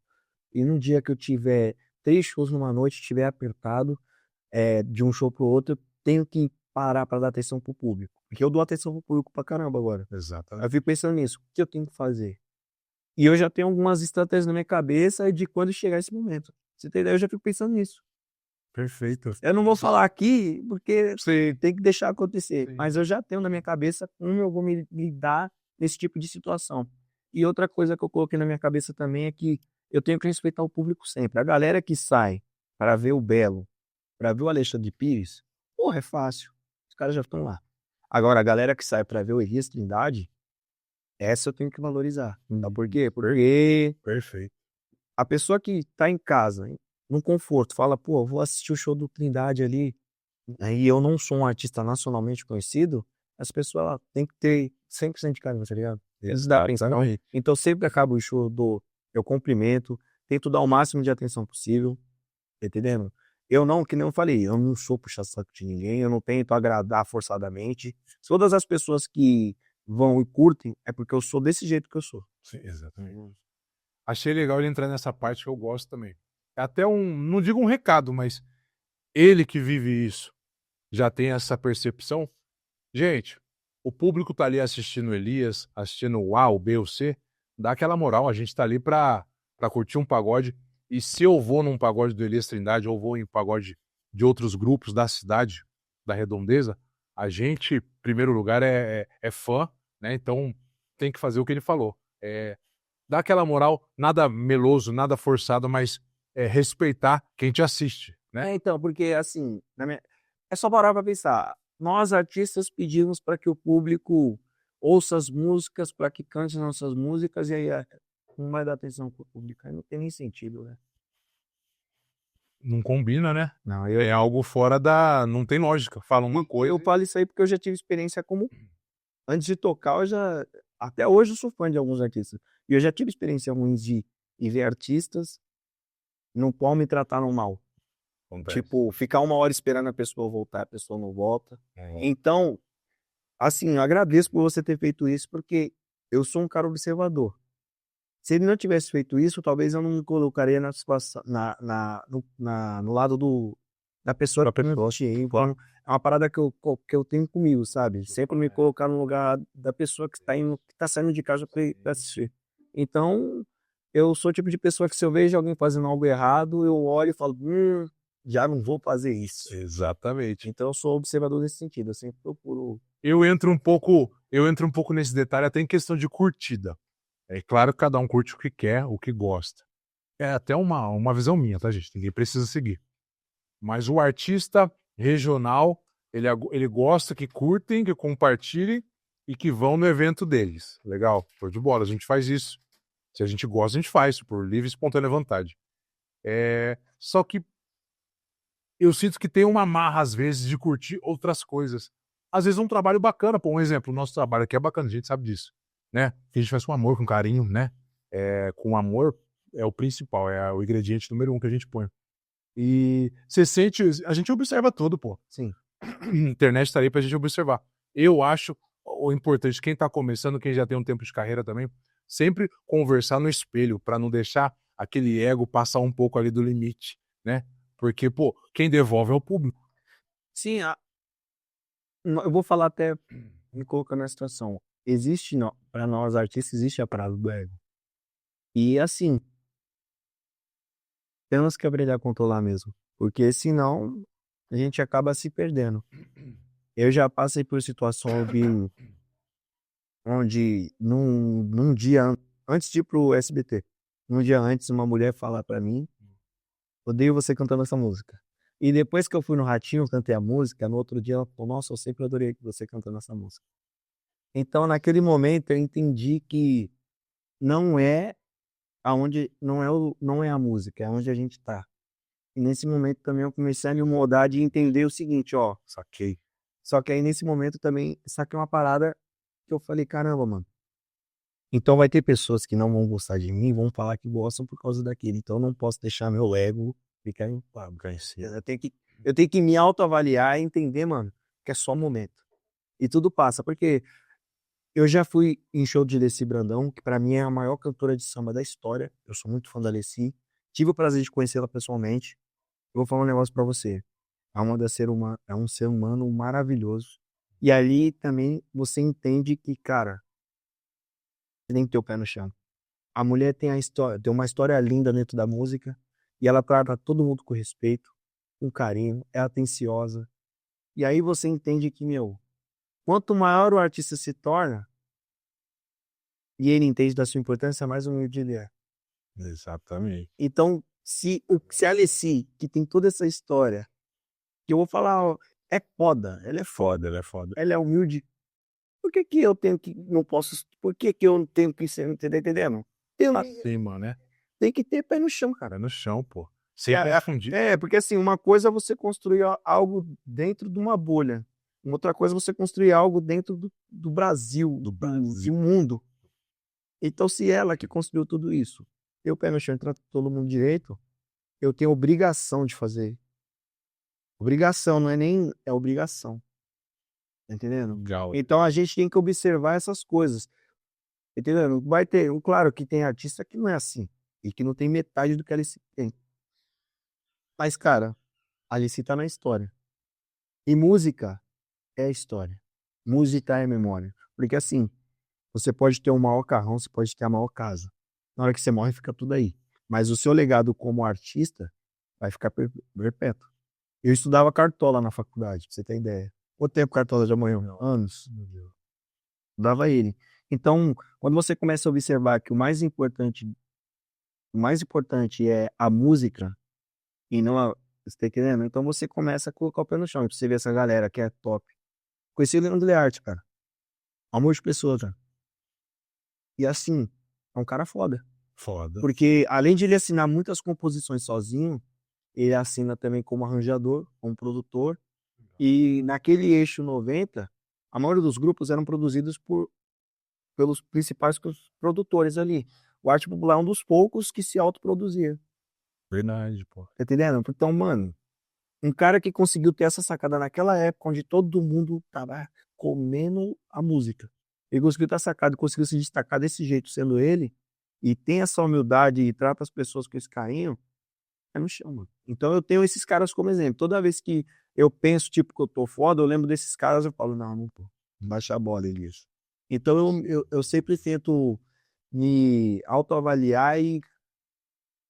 e num dia que eu tiver 3 shows numa noite, estiver apertado, de um show para o outro, eu tenho que parar para dar atenção para o público. Porque eu dou atenção para o público pra caramba agora. Aí eu Exatamente. fico pensando nisso, o que eu tenho que fazer? E eu já tenho algumas estratégias na minha cabeça de quando chegar esse momento. Você tem ideia? Eu já fico pensando nisso. Perfeito. Eu não vou falar aqui, porque Sim, tem que deixar acontecer, sim. mas eu já tenho na minha cabeça como eu vou me lidar nesse tipo de situação. E outra coisa que eu coloquei na minha cabeça também é que eu tenho que respeitar o público sempre. A galera que sai para ver o Belo, para ver o Alexandre Pires, porra, é fácil. Os caras já estão lá. Agora, a galera que sai para ver o Elias Trindade, essa eu tenho que valorizar. Sabe por quê? Porque Perfeito. a pessoa que tá em casa, no conforto, fala, pô, vou assistir o show do Trindade ali, aí eu não sou um artista nacionalmente conhecido, as pessoas ela tem que ter 100% de carinho, tá ligado? Eles dá atenção. Exatamente. Então sempre que acaba o show eu cumprimento, tento dar o máximo de atenção possível, tá entendendo? Eu não, que nem eu falei, eu não sou puxa-saco de ninguém, eu não tento agradar forçadamente. Todas as pessoas que vão e curtem, é porque eu sou desse jeito que eu sou. Sim, exatamente. Achei legal ele entrar nessa parte que eu gosto também. É até um, não digo um recado, mas ele que vive isso já tem essa percepção. Gente, o público tá ali assistindo o Elias, assistindo o A, o B, o C, dá aquela moral, a gente tá ali pra curtir um pagode. E se eu vou num pagode do Elias Trindade ou vou em pagode de outros grupos da cidade, da Redondeza, a gente, em primeiro lugar, é fã, né? Então tem que fazer o que ele falou. Dar aquela moral, nada meloso, nada forçado, mas respeitar quem te assiste, né? Então, porque assim, é só parar pra pensar. Nós, artistas, pedimos para que o público ouça as músicas, para que cante nossas músicas, e aí não vai dar atenção pro público. Aí não tem nem sentido, né? Não combina, né? Não, É algo fora da. Não tem lógica. Fala uma coisa. eu falo isso aí porque eu já tive experiência como. Antes de tocar, eu já. Até hoje eu sou fã de alguns artistas. E eu já tive experiência ruim de ir ver artistas no qual me trataram mal. Acontece. Tipo, ficar 1 hora esperando a pessoa voltar, a pessoa não volta. É. Então, assim, eu agradeço por você ter feito isso, porque eu sou um cara observador. Se ele não tivesse feito isso, talvez eu não me colocaria na situação, no lado da pessoa Da que me pessoa, elogiei. claro. Então, é uma parada que eu tenho comigo, sabe? Sempre me colocar no lugar da pessoa que está indo, que tá saindo de casa pra assistir. Então, eu sou o tipo de pessoa que se eu vejo alguém fazendo algo errado, eu olho e falo, já não vou fazer isso. Exatamente. Então, eu sou observador nesse sentido. Eu sempre procuro. Eu entro um pouco nesse detalhe até em questão de curtida. É claro que cada um curte o que quer, o que gosta. É até uma visão minha, tá, gente? Ninguém precisa seguir. Mas o artista regional, ele gosta que curtem, que compartilhem e que vão no evento deles. Legal, show de bola, a gente faz isso. Se a gente gosta, a gente faz, por livre e espontânea vontade. Só que eu sinto que tem uma marra, às vezes, de curtir outras coisas. Às vezes um trabalho bacana, pô, um exemplo, o nosso trabalho aqui é bacana, a gente sabe disso, né? Que a gente faz com amor, com carinho, né? Com amor é o principal, é o ingrediente número 1 que a gente põe. E você sente, a gente observa tudo, pô. Sim. A internet tá aí pra gente observar. Eu acho o importante, quem tá começando, quem já tem um tempo de carreira também, sempre conversar no espelho, pra não deixar aquele ego passar um pouco ali do limite, né? Porque, pô, quem devolve é o público. Sim, eu vou falar até me colocando na situação. Existe, para nós artistas, existe a parada do ego. E assim, temos que aprender a controlar mesmo. Porque senão a gente acaba se perdendo. Eu já passei por situação onde num dia antes de ir pro SBT, num dia antes, uma mulher falar pra mim: odeio você cantando essa música. E depois que eu fui no Ratinho, cantei a música, no outro dia ela falou: nossa, eu sempre adorei você cantando essa música. Então, naquele momento, eu entendi que não é não é a música, é onde a gente tá. E nesse momento também eu comecei a me moldar de entender o seguinte, ó, Saquei. só que aí nesse momento também saquei uma parada que eu falei, caramba, mano. Então vai ter pessoas que não vão gostar de mim, vão falar que gostam por causa daquilo. Então eu não posso deixar meu ego ficar inflado. Eu tenho que me autoavaliar e entender, mano, que é só momento. E tudo passa, porque eu já fui em show de Leci Brandão, que pra mim é a maior cantora de samba da história. Eu sou muito fã da Leci. Tive o prazer de conhecê-la pessoalmente. Eu vou falar um negócio pra você. É um ser humano maravilhoso. E ali também você entende que, cara, você tem que ter o pé no chão. A mulher tem uma história linda dentro da música e ela trata todo mundo com respeito, com carinho, é atenciosa. E aí você entende que, meu, quanto maior o artista se torna, e ele entende da sua importância, mais humilde ele é. Exatamente. Então, se a Alessi, que tem toda essa história, que eu vou falar, ó, é foda, ela é foda, Ela é foda. ela é humilde, por que que eu tenho que, não posso, por que que eu tenho que ser, entendendo? Acima, né? Tem que ter pé no chão, cara. Cara no chão, pô. Sempre afundir. Porque assim, uma coisa é você construir algo dentro de uma bolha. Uma outra coisa é você construir algo dentro do Brasil, do mundo. Então, se ela que construiu tudo isso, tem o pé no chão e trata todo mundo direito, eu tenho obrigação de fazer Obrigação, não é nem... É obrigação. Tá entendendo? Legal. Então a gente tem que observar essas coisas. Tá entendendo? Vai ter... Claro que tem artista que não é assim. E que não tem metade do que a Alice tem. Mas, cara, a Alice tá na história. E música é história. Música é memória. Porque assim, você pode ter o maior carrão, você pode ter a maior casa. Na hora que você morre, fica tudo aí. Mas o seu legado como artista vai ficar perpétuo. Eu estudava Cartola na faculdade, pra você ter ideia. Quanto tempo Cartola já morreu? Anos. Estudava ele. Então, quando você começa a observar que o mais importante é a música e não a... Você tá entendendo? Então você começa a colocar o pé no chão. Pra você ver essa galera que é top. Conheci o Leandro Learte, cara. Amor de pessoa, cara. E assim, é um cara foda. Foda. Porque além de ele assinar muitas composições sozinho, ele assina também como arranjador, como produtor. E naquele eixo 90, a maioria dos grupos eram produzidos pelos principais produtores ali. O Arte Popular é um dos poucos que se autoproduzia. Verdade, pô. Tá entendendo? Então, mano, um cara que conseguiu ter essa sacada naquela época, onde todo mundo tava comendo a música. Ele conseguiu ter sacado, conseguiu se destacar desse jeito, sendo ele, e tem essa humildade e trata as pessoas com esse carinho, é no chão, mano. Então eu tenho esses caras como exemplo. Toda vez que eu penso, tipo, que eu tô foda, eu lembro desses caras, eu falo, não tô. Baixa a bola, Elias. Então eu sempre tento me autoavaliar e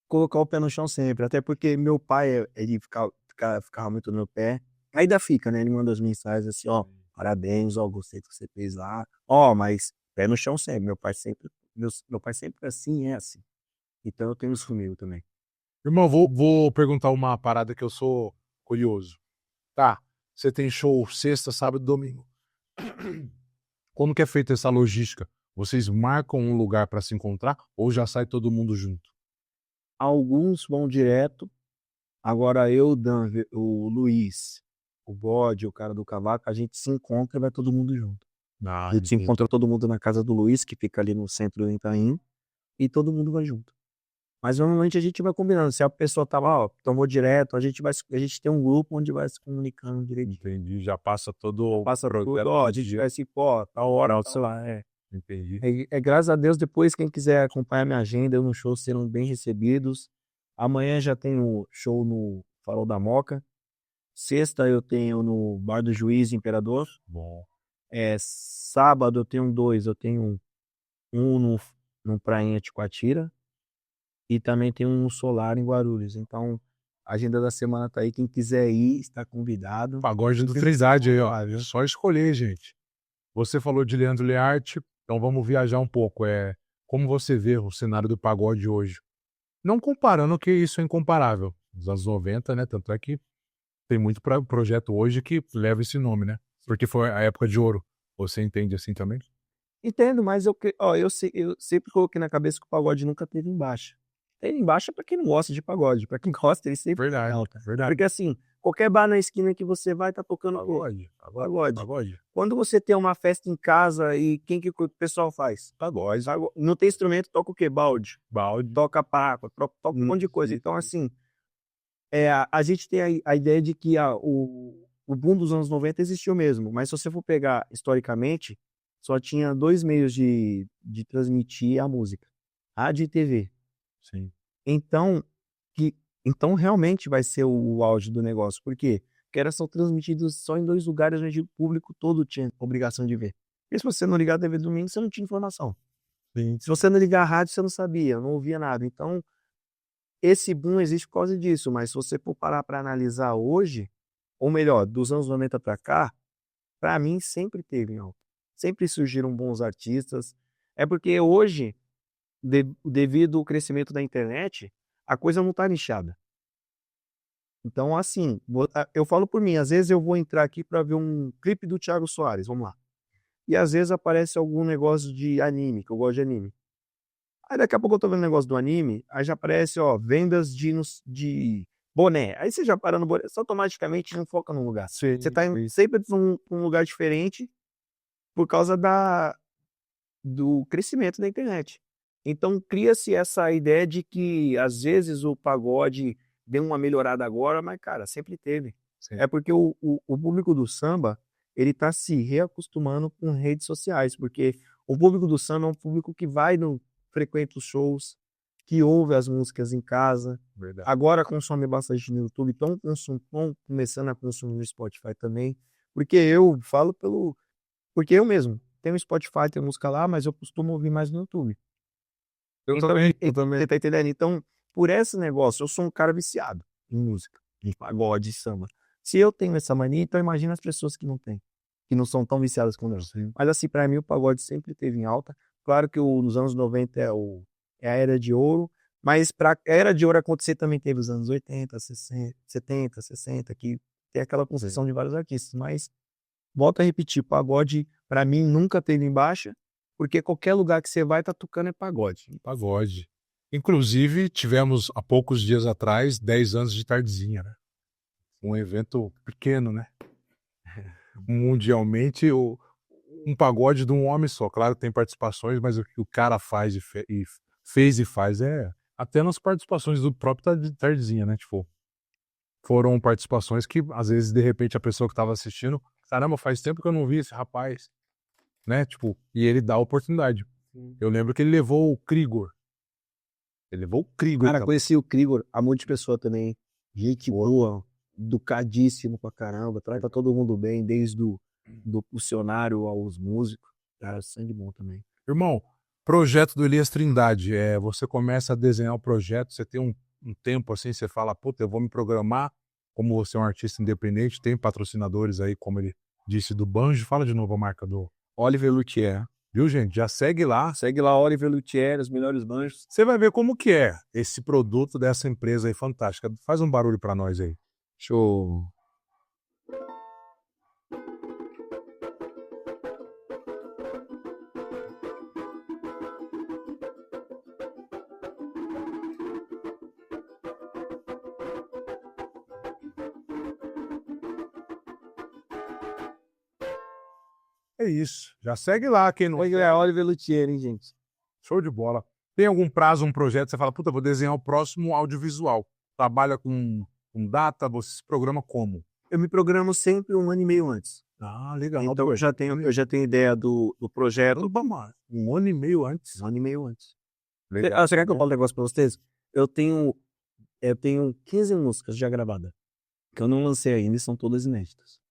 colocar o pé no chão sempre. Até porque meu pai, ele ficava muito no meu pé. Ainda fica, né? Ele manda as mensagens assim, ó, parabéns, ó, gostei do que você fez lá. Ó, mas pé no chão sempre. Meu pai sempre assim, é assim. Então eu tenho isso comigo também. Irmão, vou perguntar uma parada que eu sou curioso. Tá, você tem show sexta, sábado e domingo. Como que é feita essa logística? Vocês marcam um lugar pra se encontrar ou já sai todo mundo junto? Alguns vão direto. Agora eu, o Dan, o Luiz, o Bode, o cara do cavaco, a gente se encontra e vai todo mundo junto. Ah, A gente se entendi. encontra todo mundo na casa do Luiz, que fica ali no centro do Itaim, e todo mundo vai junto. Mas normalmente a gente vai combinando. Se a pessoa tá lá, ó, então vou direto, a gente tem um grupo onde vai se comunicando direitinho. Entendi, já passa todo o Passa tudo, projeto ó, a do gente dia. vai se, pô, tal hora, sei lá, é. Entendi. Graças a Deus, depois quem quiser acompanhar minha agenda, eu no show serão bem recebidos. Amanhã já tenho show no Farol da Moca. Sexta eu tenho no Bar do Juiz Imperador. Bom. Sábado eu tenho dois. Eu tenho um no Prainha Ticoatira e também tem um no Solar em Guarulhos. Então, a agenda da semana tá aí. Quem quiser ir, está convidado. Pagode do Trindade aí, ó. É só escolher, gente. Você falou de Leandro Learte, então vamos viajar um pouco. Como você vê o cenário do pagode hoje? Não comparando, que isso é incomparável. Nos anos 90, né? Tanto é que tem muito projeto hoje que leva esse nome, né? Porque foi a época de ouro. Você entende assim também? Entendo, mas eu sempre coloquei na cabeça que o pagode nunca teve em baixa. Teve em baixa pra quem não gosta de pagode. Pra quem gosta, ele sempre tá em Verdade, alta. verdade. Porque assim, qualquer bar na esquina que você vai, tá tocando Pagode, pagode. pagode. Quando você tem uma festa em casa e quem que o pessoal faz? Pagode. Não tem instrumento, toca o quê? Balde. Balde. Toca paco, toca um monte de coisa. Então, assim, a gente tem a ideia de que o boom dos anos 90 existiu mesmo. Mas se você for pegar historicamente, só tinha dois meios de transmitir a música: rádio e TV. Sim. Então, então realmente vai ser o auge do negócio. Por quê? Porque era só transmitido só em dois lugares onde o público todo tinha obrigação de ver. Porque se você não ligar a TV domingo, você não tinha informação. Sim. Se você não ligar a rádio, você não sabia, não ouvia nada. Então, esse boom existe por causa disso. Mas se você for parar para analisar hoje, ou melhor, dos anos 90 para cá, para mim sempre teve algo. Sempre surgiram bons artistas. É porque hoje, devido ao crescimento da internet, a coisa não tá nichada. Então, assim, eu falo por mim, às vezes eu vou entrar aqui para ver um clipe do Thiago Soares, vamos lá. E às vezes aparece algum negócio de anime, que eu gosto de anime. Aí daqui a pouco eu tô vendo um negócio do anime, aí já aparece, ó, vendas de boné. Aí você já para no boné, você automaticamente não foca num lugar. Sim, Você tá sim. sempre num lugar diferente por causa do crescimento da internet. Então cria-se essa ideia de que às vezes o pagode deu uma melhorada agora, mas cara, sempre teve. Sim. É porque o público do samba, ele tá se reacostumando com redes sociais, porque o público do samba é um público que vai no frequenta os shows, que ouve as músicas em casa, Verdade. agora consome bastante no YouTube, estão começando a consumir no Spotify também, porque eu falo porque eu mesmo tenho Spotify, tenho música lá, mas eu costumo ouvir mais no YouTube. Eu Então, também, eu também. você tá entendendo? Então, por esse negócio, eu sou um cara viciado em música, em pagode, samba. Se eu tenho essa mania, então imagina as pessoas que não têm, que não são tão viciadas como eu. Sim. Mas assim, pra mim o pagode sempre teve em alta. Claro que nos anos 90 é a era de ouro, mas pra a era de ouro acontecer também teve os anos 80, 60, 70, 60, que tem aquela concessão de vários artistas. Mas, volto a repetir, pagode pra mim nunca teve em baixa, porque qualquer lugar que você vai tá tocando é pagode. Pagode. Inclusive, tivemos há poucos dias atrás 10 anos de Tardezinha, né? Um evento pequeno, né? Mundialmente, um pagode de um homem só. Claro, tem participações, mas o que o cara faz e fez e faz é até nas participações do próprio Tardezinha, né? Tipo, foram participações que, às vezes, de repente, a pessoa que estava assistindo, caramba, faz tempo que eu não vi esse rapaz, né? Tipo, e ele dá a oportunidade. Eu lembro que ele levou o Krigor. Ele levou o Krigor. Cara, conheci o Krigor, amor de pessoa também. Gente boa, educadíssimo pra caramba, trata todo mundo bem, desde do funcionário aos músicos. Cara, sangue bom também. Irmão, projeto do Elias Trindade, você começa a desenhar o projeto, você tem um tempo assim, você fala, puta, eu vou me programar, como você é um artista independente, tem patrocinadores aí, como ele disse, do Banjo, fala de novo a marca do... Oliver Luthier. Viu, gente? Já segue lá, Segue lá, Oliver Luthier, os melhores banjos. você vai ver como que é esse produto dessa empresa aí fantástica. Faz um barulho pra nós aí. Show. É isso, já segue lá, quem não... Segue lá, Oliver Luthier, hein, gente? Show de bola. Tem algum prazo, um projeto, você fala, puta, vou desenhar o próximo audiovisual. Trabalha com data, você se programa como? Eu me programo sempre 1 ano e meio antes. Ah, legal. Então eu já tenho ideia do projeto. Mano, 1 ano e meio antes. 1 ano e meio antes. Legal. Você quer que eu fale um negócio pra vocês? Eu tenho 15 músicas já gravadas, que eu não lancei ainda e são todas inéditas.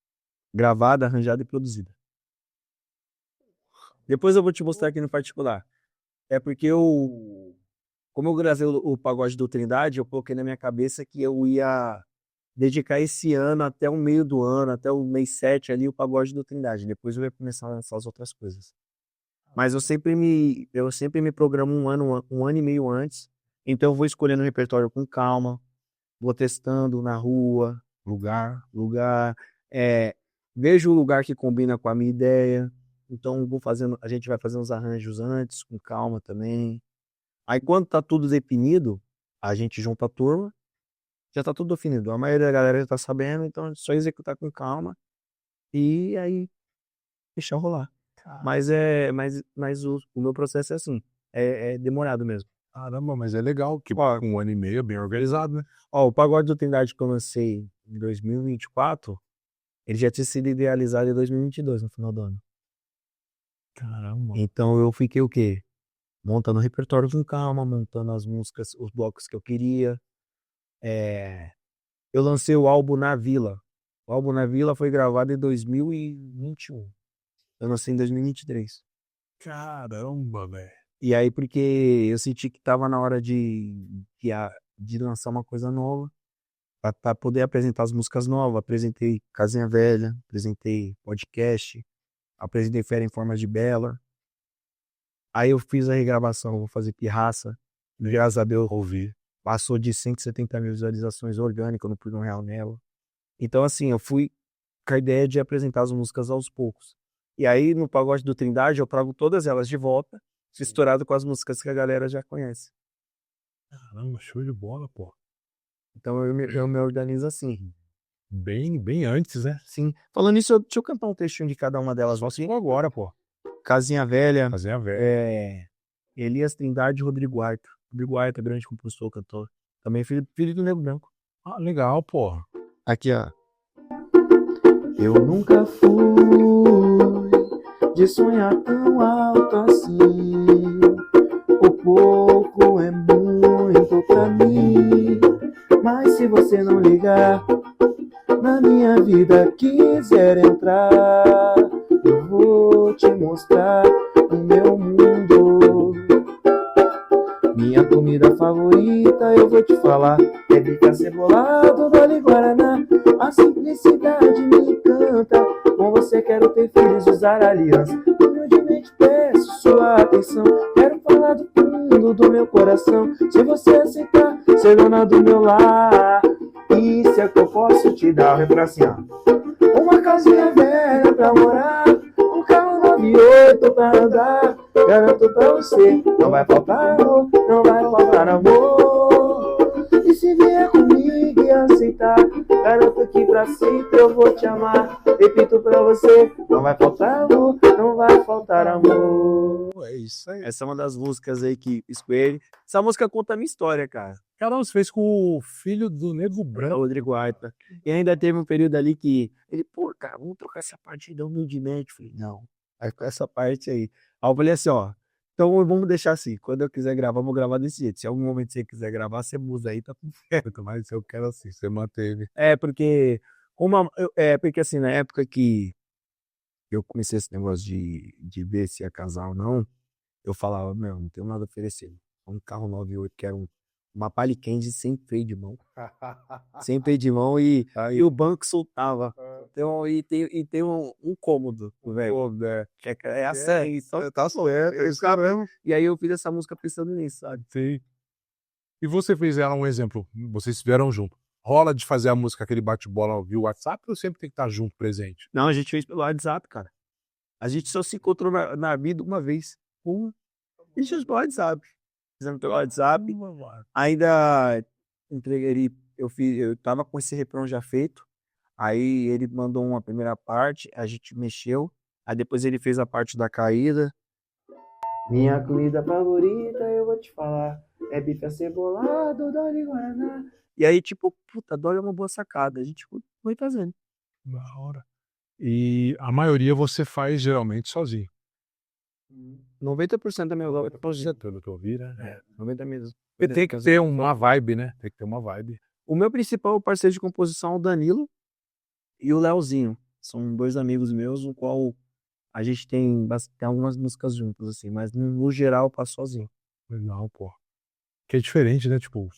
Gravada, arranjada e produzida. Depois eu vou te mostrar aqui no particular. É porque como eu gravei o Pagode do Trindade, eu coloquei na minha cabeça que eu ia dedicar esse ano até o meio do ano, até o mês 7 ali, o Pagode do Trindade. Depois eu ia começar a lançar as outras coisas. Mas eu sempre me programo 1 ano e meio antes. Então eu vou escolhendo o repertório com calma, vou testando na rua, lugar, vejo o lugar que combina com a minha ideia. Então a gente vai fazendo os arranjos antes, com calma também. Aí quando tá tudo definido, a gente junta a turma, já tá tudo definido. A maioria da galera já tá sabendo, então é só executar com calma e aí deixar rolar. Mas o meu processo é assim, é demorado mesmo. Caramba, mas é legal, que Ó, 1 ano e meio é bem organizado, né? Ó, o Pagode do Trindade que eu lancei em 2024, ele já tinha sido idealizado em 2022, no final do ano. Caramba. Então eu fiquei o quê? Montando o repertório com calma, montando as músicas, os blocos que eu queria. Eu lancei o álbum Na Vila. O álbum Na Vila foi gravado em 2021. Eu lancei em 2023. Caramba, velho. E aí, porque eu senti que tava na hora de lançar uma coisa nova, pra poder apresentar as músicas novas. Apresentei Casinha Velha, apresentei podcast, apresentei Fera em Forma de Bela. Aí eu fiz a regravação, vou fazer Pirraça. Graças a Deus, Ouvi. passou de 170 mil visualizações orgânicas, eu não pus um real nela. Então, assim, eu fui com a ideia de apresentar as músicas aos poucos. E aí, no Pagode do Trindade, eu trago todas elas de volta, misturado com as músicas que a galera já conhece. Caramba, show de bola, pô. Então, eu me organizo assim. Bem antes, né? Sim. Falando nisso, deixa eu cantar um textinho de cada uma delas. Só agora, pô. Casinha Velha, Fazer a velha. Elias Trindade e Rodrigo Arto. Rodrigo Arto é grande compositor, cantor. Também filho do Nego Branco. Ah, legal, pô. Aqui, ó. Eu nunca fui de sonhar tão alto assim. O pouco é muito pra mim. Mas se você não ligar, na minha vida quiser entrar, eu vou te mostrar o meu mundo. Minha comida favorita eu vou te falar, é bife acebolado, Dolly Guaraná. A simplicidade me encanta, com você quero ter filhos, usar aliança. Humildemente peço sua atenção, quero falar do fundo do meu coração. Se você aceitar ser dona do meu lar, isso é que eu posso te dar. O refrão assim, ó. Uma casinha velha pra morar, um carro 98 pra andar. Garanto pra você, não vai faltar amor, não vai faltar amor. E se vier comigo e aceitar, garanto que pra sempre eu vou te amar. Repito pra você, não vai faltar amor, não vai faltar amor. É isso aí. Essa é uma das músicas aí que escolhi. Essa música conta a minha história, cara. Caramba, você fez com o filho do Nego É o Branco. Rodrigo Aita. E ainda teve um período ali que ele, pô, cara, vamos trocar essa parte aí humildemente. Eu falei, não, vai ficar essa parte aí. Aí eu falei assim, ó, então vamos deixar assim, quando eu quiser gravar, vou gravar desse jeito. Se algum momento você quiser gravar, você muda aí, tá tudo certo. Mas eu quero assim, você manteve. É, porque, porque assim, na época que eu comecei esse negócio de ver se ia casar ou não, eu falava, meu, não tenho nada a oferecer. Um carro 98, que era uma Palio Candy sem freio de mão. Sem freio de mão e o banco soltava. Então, e tem um cômodo, velho. Pô, né? É essa aí. Só, Tá certo, é isso mesmo. e aí eu fiz essa música pensando nisso, sabe? Sim. E você fez ela um exemplo, vocês estiveram junto. Rola de fazer a música, aquele bate-bola via WhatsApp ou sempre tem que estar junto, presente? Não, a gente fez pelo WhatsApp, cara. A gente só se encontrou na vida uma vez. A gente fez pelo WhatsApp. Fizemos pelo WhatsApp. Ainda entreguei ele, eu tava com esse refrão já feito. Aí ele mandou uma primeira parte, a gente mexeu. Aí depois ele fez a parte da caída. Minha comida favorita, eu vou te falar, é bife acebolado, Dolly Guaraná. E aí, tipo, puta, Dolly é uma boa sacada. A gente foi fazendo. Da hora. E a maioria você faz geralmente sozinho. 90% da minha obra é sozinho. Pelo que eu vi, né? 90 mesmo. Porque tem que ter uma vibe, né? Tem que ter uma vibe. O meu principal parceiro de composição é o Danilo e o Leozinho. São dois amigos meus, no qual a gente tem algumas músicas juntas, assim, mas no geral eu faço sozinho. Legal, pô. Que é diferente, né? Tipo,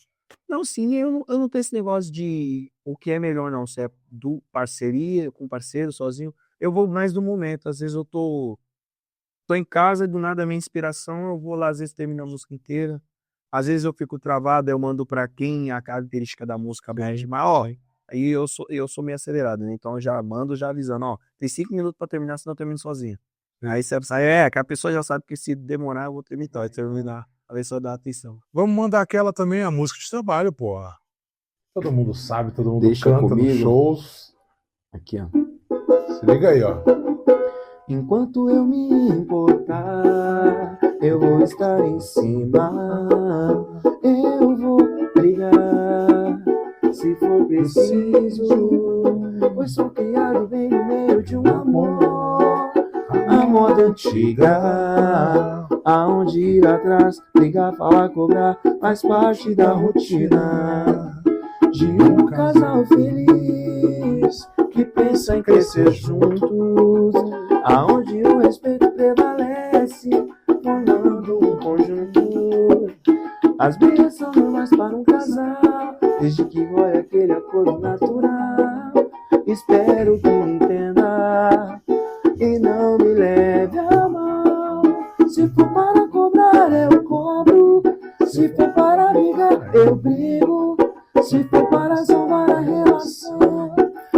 Não, sim, eu não tenho esse negócio de o que é melhor, não. Se é do parceria, com parceiro, sozinho. Eu vou mais do momento. Às vezes eu tô em casa, do nada a minha inspiração, eu vou lá, às vezes termino a música inteira. Às vezes eu fico travado, eu mando pra quem a característica da música bate mais, ó. Aí eu sou meio acelerado, né? Então eu já mando já avisando, ó, tem 5 minutos pra terminar, senão eu termino sozinho. Aí você sai, que a pessoa já sabe que se demorar eu vou terminar. Vai terminar. A pessoa dá atenção. vamos mandar aquela também, a música de trabalho, pô. Todo mundo sabe, todo mundo Deixa canta nos comigo. shows. Aqui, ó. Se liga aí, ó. Enquanto eu me importar, eu vou estar em cima. Eu vou brigar, se for preciso. Pois sou criado bem no meio de um amor. A moda antiga, aonde ir atrás, ligar, falar, cobrar, faz parte da rotina de um casal feliz que pensa em crescer juntos, aonde o respeito prevalece, formando um conjunto. As brigas são normais para um casal, desde que role aquele acordo natural. Espero que me entenda e não me leve a mal. Se for para cobrar, eu cobro. Se for para brigar, eu brigo. Se for para salvar a relação,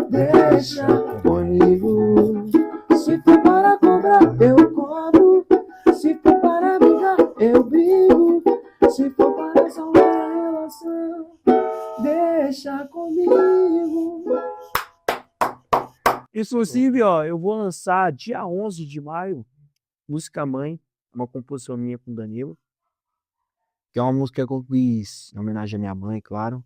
deixa comigo. Se for para cobrar, eu cobro. Se for para brigar, eu brigo. Se for para salvar a relação, deixa comigo. Inclusive, ó, eu vou lançar dia 11 de maio, Música Mãe, uma composição minha com o Danilo, que é uma música que eu fiz em homenagem à minha mãe, claro.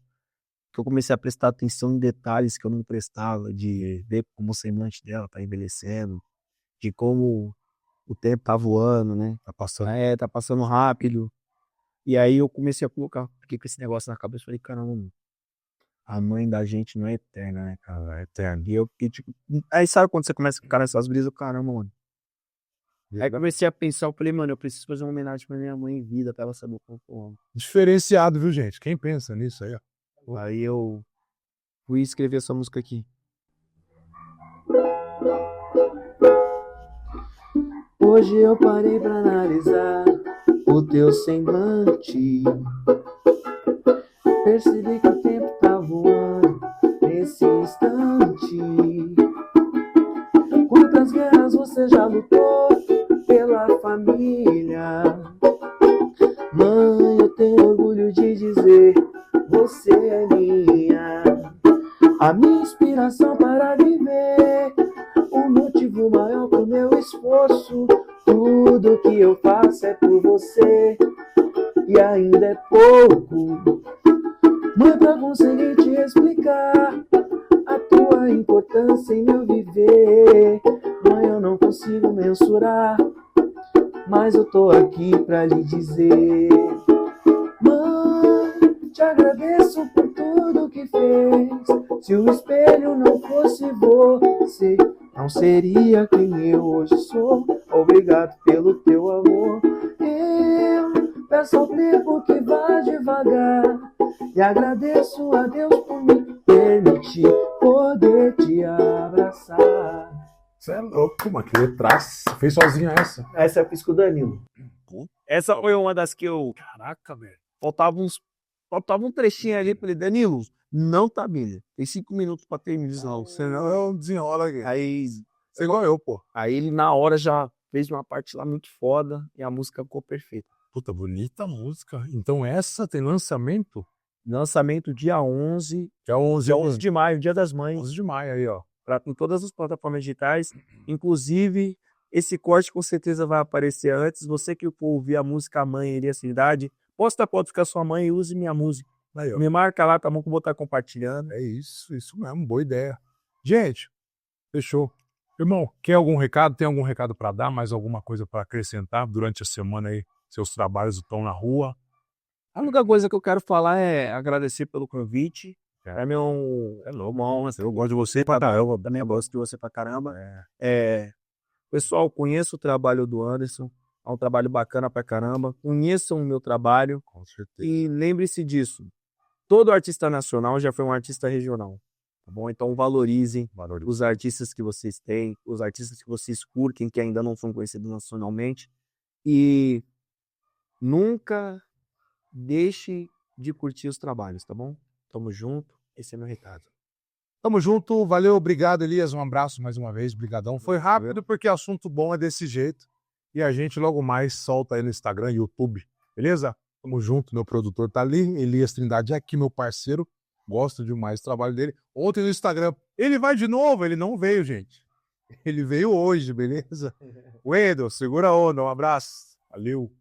que eu comecei a prestar atenção em detalhes que eu não prestava, de ver como o semblante dela tá envelhecendo, de como o tempo tá voando, né? Tá passando. Tá passando rápido. E aí eu comecei a colocar, fiquei com esse negócio na cabeça, falei, caramba, mano, a mãe da gente não é eterna, né, cara? Cara, é eterno. E eu fiquei, tipo... Aí sabe quando você começa a ficar nessas brisas, caramba, mano. Aí comecei a pensar, eu falei, mano, eu preciso fazer uma homenagem pra minha mãe em vida, pra ela saber o quanto eu amo. Diferenciado, viu, gente? Quem pensa nisso aí, ó? Aí eu fui escrever essa música aqui. Hoje eu parei pra analisar o teu semblante. Percebi que o tempo tá voando nesse instante. Quantas guerras você já lutou pela família? Mãe, eu tenho orgulho de dizer, você é minha. A minha inspiração para viver, o motivo maior pro meu esforço. Tudo que eu faço é por você, e ainda é pouco. Mãe, pra conseguir te explicar a tua importância em meu viver. Mãe, eu não consigo mensurar, mas eu tô aqui pra lhe dizer. Mãe, te agradeço por tudo que fez. Se o espelho não fosse você, não seria quem eu hoje sou. Obrigado pelo teu amor. Eu peço ao tempo que vá devagar e agradeço a Deus por me permitir poder te abraçar. Você é louco, mano. Que letraça. Fez sozinha essa. Essa eu fiz com o Danilo. Essa foi uma das que eu... Caraca, velho. Faltava um trechinho ali pra ele, Danilo, não tá bem. Tem 5 minutos pra terminar. Senão eu desenrolo aqui. Aí, Você é igual eu, pô. aí ele na hora já fez uma parte lá muito foda e a música ficou perfeita. Puta, bonita música. Então essa tem lançamento? Lançamento dia 11, Que é 11, dia 11 de maio, Dia das Mães, 11 de maio aí, ó. em todas as plataformas digitais. Inclusive, esse corte com certeza vai aparecer antes. Você que for ouvir a música Mãe Iria Cidade, posta a foto com a sua mãe e use minha música. Aí, ó. Me marca lá, tá bom que eu vou estar compartilhando. É isso mesmo, boa ideia. Gente, fechou. Irmão, quer algum recado? Tem algum recado pra dar? Mais alguma coisa pra acrescentar durante a semana aí? Seus trabalhos estão na rua? A única coisa que eu quero falar é agradecer pelo convite. É. É uma honra. Eu gosto de você pra caramba. Também gosto de você pra caramba. Pessoal, conheça o trabalho do Anderson. É um trabalho bacana pra caramba. Conheçam o meu trabalho. Com certeza. E lembre-se disso. Todo artista nacional já foi um artista regional. Tá bom? Então valorizem os artistas que vocês têm, os artistas que vocês curtem, que ainda não são conhecidos nacionalmente. E nunca deixe de curtir os trabalhos, tá bom? Tamo junto. Esse é meu recado. Tamo junto, valeu, obrigado, Elias. Um abraço mais uma vez, brigadão. Foi rápido porque assunto bom é desse jeito. E a gente logo mais solta aí no Instagram, YouTube, beleza? Tamo junto, meu produtor tá ali, Elias Trindade é aqui, meu parceiro. Gosto demais do trabalho dele. Ontem no Instagram, ele vai de novo, ele não veio, gente. Ele veio hoje, beleza? Wendel, segura a onda, um abraço. Valeu.